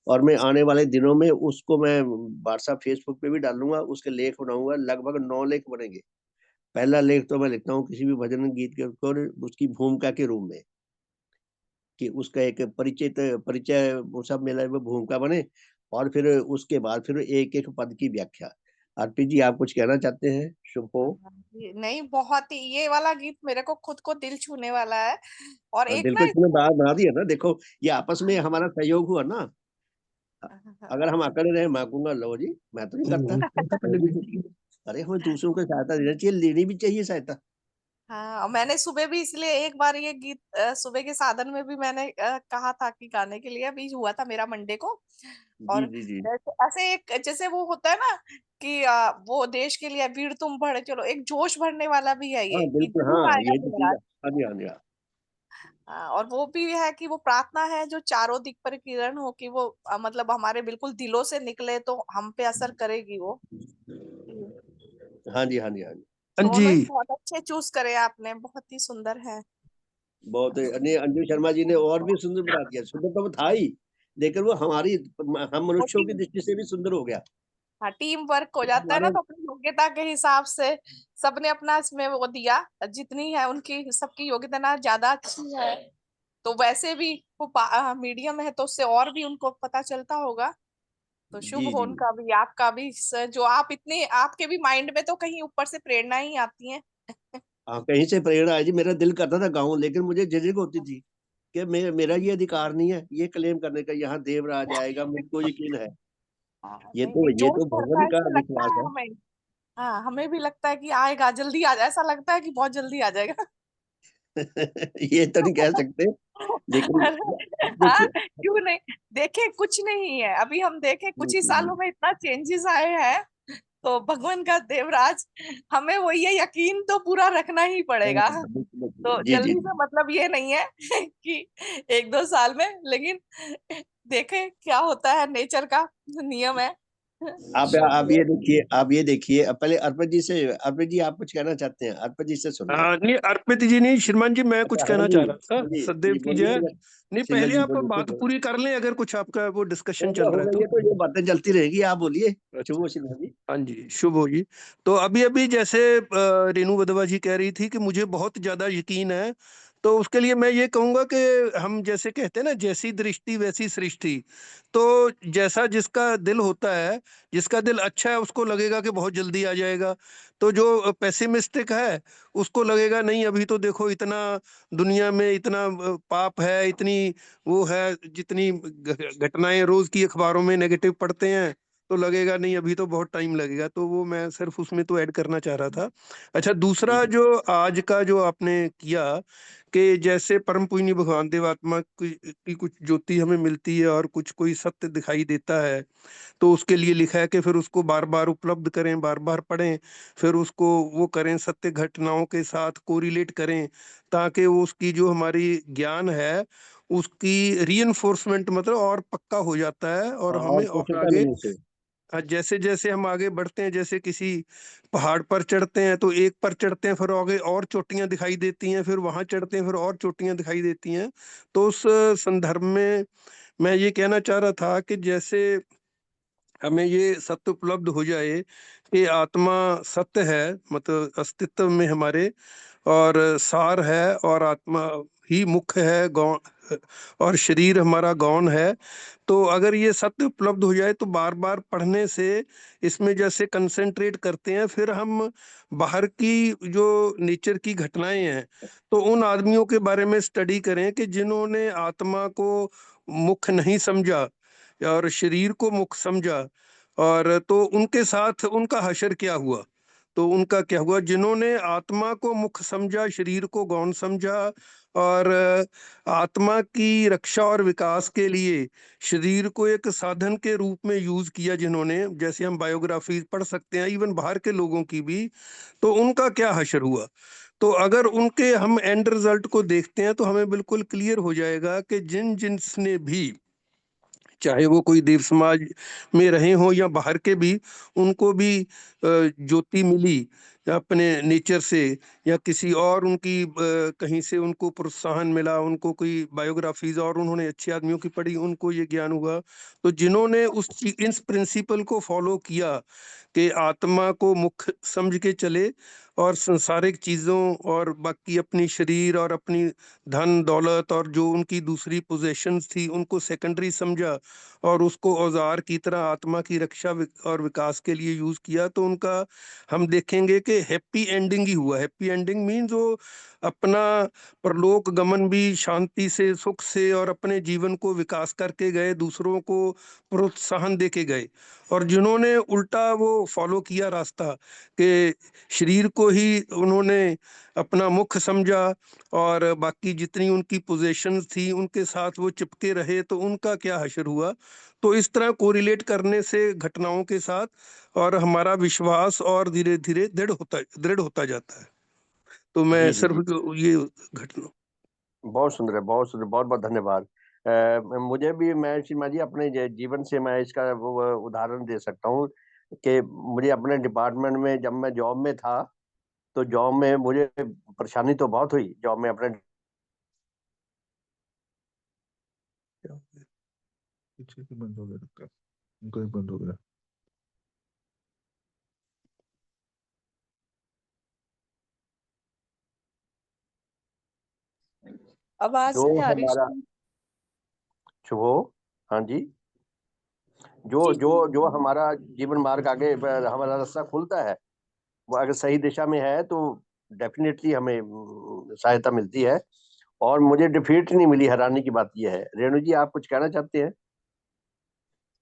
[SPEAKER 1] और मैं आने वाले दिनों में उसको मैं व्हाट्सएप फेसबुक पे भी डालूंगा, उसके लेख बनाऊंगा, लगभग 9 लेख बनेंगे। पहला लेख तो मैं लिखता हूँ किसी भी भजन गीत के ऊपर, उसकी भूमिका के रूप में, कि उसका एक परिचित परिचय, वो सब मिला वो भूमिका बने। और फिर उसके बाद फिर एक एक पद की व्याख्या। आरपी जी, आप कुछ कहना चाहते हैं? शुभ हो।
[SPEAKER 2] हाँ जी, नहीं, बहुत ही ये वाला गीत मेरे को खुद को दिल छूने वाला है। और
[SPEAKER 1] हाँ,
[SPEAKER 2] एक
[SPEAKER 1] दिल
[SPEAKER 2] ना
[SPEAKER 1] को छूने बना दिया ना, देखो ये आपस में हमारा सहयोग हुआ ना। अगर हम अकेले रहे, मैं कहूंगा लो जी, मैं तो नहीं करता पहले भी। अरे हमें दूसरों को सहायता देना चाहिए, लेनी भी चाहिए सहायता।
[SPEAKER 2] हाँ, और मैंने सुबह भी इसलिए एक बार ये गीत सुबह के साधन में भी मैंने कहा था कि गाने के लिए। अभी हुआ था मेरा मंडे को।
[SPEAKER 1] जी
[SPEAKER 2] और
[SPEAKER 1] जी जी।
[SPEAKER 2] ऐसे एक, जैसे वो होता है ना कि वो देश के लिए वीर तुम बढ़े चलो, एक जोश भरने वाला भी है ये
[SPEAKER 1] हाँ
[SPEAKER 2] कि
[SPEAKER 1] बिल्कुल,
[SPEAKER 2] जरूर
[SPEAKER 1] हाँ
[SPEAKER 2] आएगा
[SPEAKER 1] ये तो चीज
[SPEAKER 2] देवराज।
[SPEAKER 1] है। हाँ जी हाँ जी हाँ।
[SPEAKER 2] हाँ, और वो भी है कि वो प्रार्थना है जो चारों दिक पर किरण हो, कि वो मतलब हमारे बिल्कुल दिलों से निकले तो हम पे असर करेगी वो। हम्म।
[SPEAKER 1] हाँ जी हाँ जी हाँ जी। हाँ
[SPEAKER 2] दोनों ही
[SPEAKER 1] जी।
[SPEAKER 2] बहुत अच्छे चूज करे आपने, बहुत ही सुंदर है।
[SPEAKER 1] बहुत नहीं, अंजू शर्मा जी ने और भी सुंदर बना दिया। सुंदर तो वो था ही, लेकिन वो हमारी, हम
[SPEAKER 2] वो
[SPEAKER 1] मनुष्यों की
[SPEAKER 2] टीम,
[SPEAKER 1] दृष्टि से भी सुंदर हो गया।
[SPEAKER 2] हाँ, टीम वर्क हो जाता है ना,
[SPEAKER 1] हमारे,
[SPEAKER 2] तो अपनी योग्यता के हिसाब से सबने अपना इसमें वो दिया, जितनी है उनकी सबकी योग्यता ना ज्यादा अच्छी है, तो वैसे भी वो मीडियम है तो उससे और भी उनको पता चलता होगा। तो शुभ
[SPEAKER 1] जी
[SPEAKER 2] हो
[SPEAKER 1] जी।
[SPEAKER 2] उनका भी, आपका भी, जो आप इतने, आपके भी माइंड में तो कहीं ऊपर से प्रेरणा ही आती है
[SPEAKER 1] हाँ, कहीं से प्रेरणा आई जी। मेरा दिल करता था गाऊं, लेकिन मुझे झिझक होती थी कि मेरा ये अधिकार नहीं है ये क्लेम करने का, यहाँ देवराज आएगा, मुझको यकीन है।
[SPEAKER 2] हाँ,
[SPEAKER 1] ये
[SPEAKER 2] नहीं
[SPEAKER 1] तो
[SPEAKER 2] नहीं,
[SPEAKER 1] ये
[SPEAKER 2] जोश
[SPEAKER 1] तो
[SPEAKER 2] भरता
[SPEAKER 1] भगवान
[SPEAKER 2] है,
[SPEAKER 1] का
[SPEAKER 2] ऐसे लगता
[SPEAKER 1] विश्वास
[SPEAKER 2] है
[SPEAKER 1] है।
[SPEAKER 2] हमें। हाँ, हमें भी लगता है कि आएगा, जल्दी आ जाए, ऐसा लगता है कि बहुत जल्दी आ जाएगा।
[SPEAKER 1] ये तो नहीं कह सकते, लेकिन
[SPEAKER 2] अरे,
[SPEAKER 1] अब
[SPEAKER 2] हाँ,
[SPEAKER 1] देखिए।
[SPEAKER 2] क्यों नहीं। देखे कुछ नहीं है, अभी हम देखे कुछ ही सालों में इतना चेंजेस आए हैं। तो भगवान का देवराज, हमें वो ये यकीन तो पूरा रखना ही पड़ेगा। तो
[SPEAKER 1] जी जी
[SPEAKER 2] जल्दी
[SPEAKER 1] जी।
[SPEAKER 2] से मतलब ये नहीं है कि 1-2 साल में, लेकिन देखे क्या होता है, नेचर का नियम है। शुभ
[SPEAKER 1] आप
[SPEAKER 2] हो।
[SPEAKER 1] ये देखिए, आप ये देखिए। अब पहले अर्पित जी से, अर्पित जी आप कुछ कहना चाहते हैं? अर्पित जी से सुन लें।
[SPEAKER 3] हाँ नहीं, अर्पित जी नहीं, श्रीमान जी, मैं कुछ
[SPEAKER 1] अच्छा, हाँ
[SPEAKER 3] कहना
[SPEAKER 1] जी,
[SPEAKER 3] चाह रहा था।
[SPEAKER 1] हाँ जी
[SPEAKER 3] सदैव
[SPEAKER 1] जी,
[SPEAKER 3] की जय।
[SPEAKER 1] बोलिए।
[SPEAKER 3] नहीं,
[SPEAKER 1] सिंगल
[SPEAKER 3] पहले
[SPEAKER 1] जी
[SPEAKER 3] आप
[SPEAKER 1] बोलिए,
[SPEAKER 3] बात
[SPEAKER 1] शुभ
[SPEAKER 3] पूरी कर लें, अगर कुछ आपका वो डिस्कशन चल
[SPEAKER 1] हो
[SPEAKER 3] रहा है
[SPEAKER 1] गई
[SPEAKER 3] तो।
[SPEAKER 1] है तो ये बातें चलती रहेगी, आप बोलिए। शुभ
[SPEAKER 3] अच्छा।
[SPEAKER 1] हो सिंगल जी।
[SPEAKER 3] हाँ जी, शुभ हो जी। तो अभी अभी जैसे रेणु वधवा जी कह रही थी कि मुझे बहुत ज्यादा यकीन है, तो उसके लिए मैं ये कहूंगा कि हम जैसे कहते हैं ना, जैसी दृष्टि वैसी सृष्टि। तो जैसा जिसका दिल होता है, जिसका दिल अच्छा है उसको लगेगा कि बहुत जल्दी आ जाएगा। तो जो पेसिमिस्टिक है उसको लगेगा नहीं, अभी तो देखो इतना दुनिया में इतना पाप है, इतनी वो है, जितनी घटनाएं रोज की अखबारों में नेगेटिव पढ़ते हैं, तो लगेगा नहीं अभी तो बहुत टाइम लगेगा। तो वो मैं सिर्फ उसमें तो ऐड करना चाह रहा था। अच्छा,
[SPEAKER 1] जी
[SPEAKER 3] दूसरा
[SPEAKER 1] जी
[SPEAKER 3] जो आज का जो आपने किया, कि जैसे परम पूज्य भगवान देवात्मा की कुछ ज्योति हमें मिलती है और कुछ कोई सत्य दिखाई देता है, तो उसके लिए लिखा है कि फिर उसको बार बार उपलब्ध करें, बार बार पढ़ें, फिर उसको वो करें, सत्य घटनाओं के साथ कोरिलेट करें, ताकि वो उसकी जो हमारी ज्ञान है उसकी रीइंफोर्समेंट मतलब और पक्का हो जाता है, और
[SPEAKER 1] हाँ, और
[SPEAKER 3] हमें और
[SPEAKER 1] कुशलता
[SPEAKER 3] आगे।
[SPEAKER 1] मिले उसे।
[SPEAKER 3] जैसे जैसे हम आगे बढ़ते हैं, जैसे किसी पहाड़ पर चढ़ते हैं तो एक पर चढ़ते हैं, फिर आगे और चोटियां दिखाई देती हैं, फिर वहां चढ़ते हैं, फिर और चोटियां दिखाई देती हैं। तो उस संदर्भ में मैं ये कहना चाह रहा था कि जैसे हमें ये सत्य उपलब्ध हो जाए कि आत्मा सत्य है, मतलब अस्तित्व में हमारे, और सार है, और आत्मा ही मुख्य है, गौण, और शरीर हमारा गौण है। तो अगर ये सत्य उपलब्ध हो जाए तो बार बार पढ़ने से, इसमें जैसे कंसंट्रेट करते हैं, फिर हम बाहर की जो नेचर की घटनाएं हैं, तो उन आदमियों के बारे में स्टडी करें कि जिन्होंने आत्मा को मुख्य नहीं समझा और शरीर को मुख्य समझा, और तो उनके साथ उनका हशर क्या हुआ। तो उनका क्या हुआ, जिन्होंने आत्मा को मुख्य समझा, शरीर को गौण समझा, और आत्मा की रक्षा और विकास के लिए शरीर को एक साधन के रूप में यूज किया, जिन्होंने, जैसे हम बायोग्राफी पढ़ सकते हैं इवन बाहर के लोगों की भी, तो उनका क्या हशर हुआ। तो अगर उनके हम एंड रिजल्ट को देखते हैं तो हमें बिल्कुल क्लियर हो जाएगा कि जिन जिनने भी, चाहे वो कोई देव समाज में रहे हों या बाहर के भी, उनको भी ज्योति मिली या अपने नेचर से, या किसी और उनकी कहीं से उनको प्रोत्साहन मिला, उनको कोई बायोग्राफीज और उन्होंने अच्छे आदमियों की पढ़ी, उनको ये ज्ञान हुआ। तो जिन्होंने इस प्रिंसिपल को फॉलो किया कि आत्मा को मुख्य समझ के चले, और संसारिक चीजों और बाकी अपनी शरीर और अपनी धन दौलत और जो उनकी दूसरी पोजेशंस थी उनको सेकेंडरी समझा, और उसको औजार की तरह आत्मा की रक्षा और विकास के लिए यूज किया, तो उनका हम देखेंगे कि हैप्पी एंडिंग ही हुआ। हैप्पी एंडिंग मीन्स वो अपना परलोक गमन भी शांति से, सुख से, और अपने जीवन को विकास करके गए, दूसरों को प्रोत्साहन देके गए। और जिन्होंने उल्टा वो फॉलो किया रास्ता, कि शरीर को ही उन्होंने अपना मुख्य समझा, और बाकी जितनी उनकी पोजेशंस थी उनके साथ वो चिपके रहे, तो उनका क्या हशर हुआ। तो इस तरह कोरिलेट करने से घटनाओं के साथ और हमारा विश्वास और धीरे धीरे दृढ़ होता जाता है। तो मैं
[SPEAKER 1] जी जी जी।
[SPEAKER 3] सिर्फ ये घटना।
[SPEAKER 1] बहुत सुंदर है, बहुत सुंदर, बहुत बहुत धन्यवाद। मुझे भी, मैं सीमा जी अपने जीवन से मैं इसका वो उदाहरण दे सकता हूँ कि मुझे अपने डिपार्टमेंट में, जब मैं जॉब में था, तो जॉब में मुझे परेशानी तो बहुत हुई जॉब में अपने।
[SPEAKER 4] पीछे से बंद हो गया उसका, उनको ही बंद हो गया।
[SPEAKER 2] आवाज
[SPEAKER 1] जो
[SPEAKER 2] नहीं आ रही
[SPEAKER 1] हमारा
[SPEAKER 2] सुन।
[SPEAKER 1] शुभो, हाँ जी, जो
[SPEAKER 2] जी
[SPEAKER 1] जो जो हमारा जीवन मार्ग आगे हमारा रास्ता खुलता है, वो अगर सही दिशा में है तो डेफिनेटली हमें सहायता मिलती है और मुझे डिफीट नहीं मिली। हैरानी की बात यह है। रेणु जी, आप कुछ कहना चाहते हैं?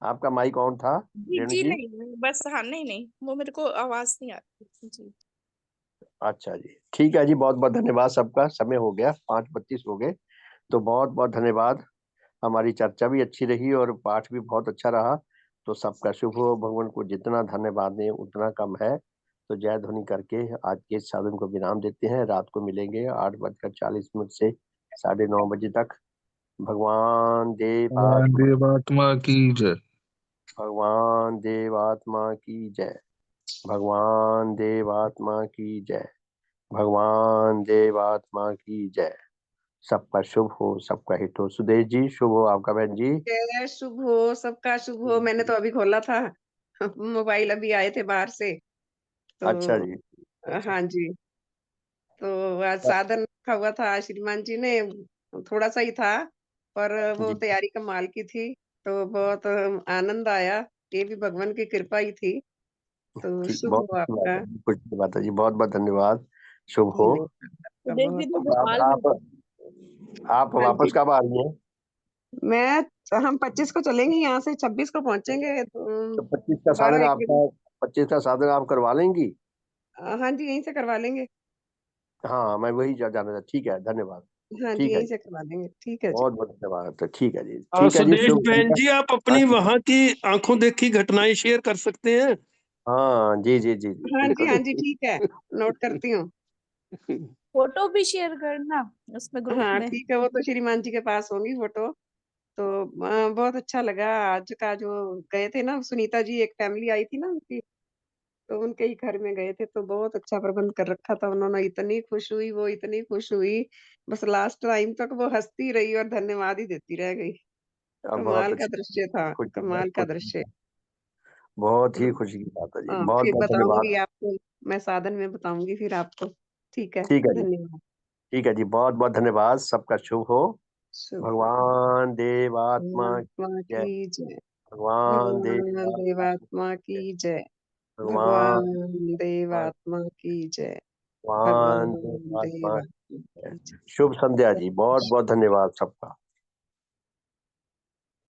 [SPEAKER 1] आपका माइक ऑन था,
[SPEAKER 2] जी
[SPEAKER 1] रेणु
[SPEAKER 2] जी
[SPEAKER 1] जी।
[SPEAKER 2] नहीं, बस हाँ, नहीं नहीं, वो मेरे को आवाज नहीं आती जी।
[SPEAKER 1] अच्छा जी, ठीक है जी, बहुत बहुत धन्यवाद सबका। समय हो गया, 5:25 हो गए, तो बहुत बहुत धन्यवाद। हमारी चर्चा भी अच्छी रही और पाठ भी बहुत अच्छा रहा। तो सबका शुभ हो। भगवान को जितना धन्यवाद दें उतना कम है। तो जय ध्वनि करके आज के इस साधन को विराम देते हैं। रात को मिलेंगे 8:40 से 9:30 बजे तक। भगवान
[SPEAKER 4] भगवान
[SPEAKER 1] देवात्मा,
[SPEAKER 4] देवात्मा की जय।
[SPEAKER 1] भगवान देवात्मा की जय, भगवान देवात्मा की जय, भगवान देवात्मा की जय। सबका शुभ हो, सबका हित हो। सुदेश जी, शुभ हो आपका। बहन जी,
[SPEAKER 5] जय, शुभ हो, सबका शुभ हो। मैंने तो अभी खोला था मोबाइल, अभी आए थे बाहर से
[SPEAKER 1] अच्छा
[SPEAKER 5] तो।
[SPEAKER 1] जी, अच्छा।
[SPEAKER 5] हाँ जी, तो आज साधन रखा हुआ था श्रीमान जी ने, थोड़ा सा ही था पर वो
[SPEAKER 1] जी,
[SPEAKER 5] तैयारी कमाल की थी, तो बहुत आनंद आया। ये भी भगवान की कृपा ही थी। तो
[SPEAKER 1] ठीक,
[SPEAKER 5] शुभ
[SPEAKER 1] बहुत
[SPEAKER 5] हो
[SPEAKER 1] अच्छी बात
[SPEAKER 5] आपका।
[SPEAKER 1] है जी, कुछ बात है जी, बहुत बहुत धन्यवाद। शुभ हो।
[SPEAKER 5] धन्यवाद आपका
[SPEAKER 2] सुदेश
[SPEAKER 5] बहुत।
[SPEAKER 2] दीदी
[SPEAKER 1] अब
[SPEAKER 2] गोपाल में।
[SPEAKER 1] आप
[SPEAKER 5] हाँ
[SPEAKER 1] वापस
[SPEAKER 5] जी,
[SPEAKER 1] कब आ रही हैं?
[SPEAKER 5] हम 25 को चलेंगे, यहाँ से 26 को पहुंचेंगे
[SPEAKER 1] तो 25 का साधन
[SPEAKER 5] 12-1 बजे।
[SPEAKER 1] आपका, 25 का साधन आप करवा लेंगी?
[SPEAKER 5] हाँ जी, यहीं से करवा लेंगे।
[SPEAKER 1] हाँ, मैं वही जाना था। ठीक है, धन्यवाद।
[SPEAKER 5] हाँ जी,
[SPEAKER 1] ठीक है
[SPEAKER 5] यहीं
[SPEAKER 1] जी,
[SPEAKER 5] से करवा लेंगे। ठीक है जी।
[SPEAKER 1] बहुत बहुत धन्यवाद। तो ठीक है जी,
[SPEAKER 3] और
[SPEAKER 1] ठीक है जी,
[SPEAKER 3] सुदेश
[SPEAKER 1] शुभ
[SPEAKER 3] बहन
[SPEAKER 1] संध्या।
[SPEAKER 3] जी, आप
[SPEAKER 1] हाँ
[SPEAKER 3] अपनी वहां की आंखों देखी घटनाएं शेयर कर सकते हैं।
[SPEAKER 1] हाँ, जी जी जी जी,
[SPEAKER 5] हाँ जी,
[SPEAKER 1] बिल्कुल।
[SPEAKER 5] हाँ जी, ठीक है, नोट करती हूँ।
[SPEAKER 2] फोटो भी शेयर करना उसमें ग्रुप
[SPEAKER 5] हाँ,
[SPEAKER 2] में।
[SPEAKER 5] ठीक है, वो तो श्रीमान जी के पास होंगी फोटो। तो बहुत अच्छा लगा आज का जो गए थे ना, सुनीता जी, एक फैमिली आई थी ना उनकी, तो उनके ही घर में गए थे, तो बहुत अच्छा प्रबंध कर रखा था उन्होंने। इतनी खुश हुई वो, इतनी खुश हुई, बस लास्ट टाइम तक वो हंसती रही और धन्यवाद ही देती रह गई।
[SPEAKER 1] अब बहुत
[SPEAKER 5] कमाल का
[SPEAKER 1] अच्छी,
[SPEAKER 5] दृश्य था,
[SPEAKER 1] खुशी की बात,
[SPEAKER 5] कमाल का
[SPEAKER 1] खुशी की
[SPEAKER 5] दृश्य।
[SPEAKER 1] बात, बहुत ही
[SPEAKER 5] हाँ
[SPEAKER 1] खुशी की बात है जी।
[SPEAKER 5] हाँ,
[SPEAKER 1] बहुत
[SPEAKER 5] फिर
[SPEAKER 1] बहुत
[SPEAKER 5] बताऊंगी
[SPEAKER 1] धन्यवाद।
[SPEAKER 5] आपको, मैं साधन में बताऊंगी फिर आपको। ठीक है,
[SPEAKER 1] ठीक है जी,
[SPEAKER 5] धन्यवाद।
[SPEAKER 1] ठीक है जी, बहुत बहुत धन्यवाद। सबका शुभ हो।
[SPEAKER 5] शुभ हो।
[SPEAKER 1] भगवान देवात्मा की
[SPEAKER 5] परमात्मा
[SPEAKER 1] जय,
[SPEAKER 5] की जय।
[SPEAKER 1] भगवान
[SPEAKER 5] भगवान
[SPEAKER 1] देवात्मा की
[SPEAKER 5] देवात्मा
[SPEAKER 1] जय,
[SPEAKER 5] की जय।
[SPEAKER 1] भगवान
[SPEAKER 5] भगवान
[SPEAKER 1] देवात्मा,
[SPEAKER 5] देवात्मा की जय।
[SPEAKER 1] भगवान
[SPEAKER 5] भगवान
[SPEAKER 1] देवात्मा की
[SPEAKER 5] देवात्मा
[SPEAKER 1] जय।
[SPEAKER 5] की जय।
[SPEAKER 1] शुभ संध्या जी, बहुत बहुत धन्यवाद सबका।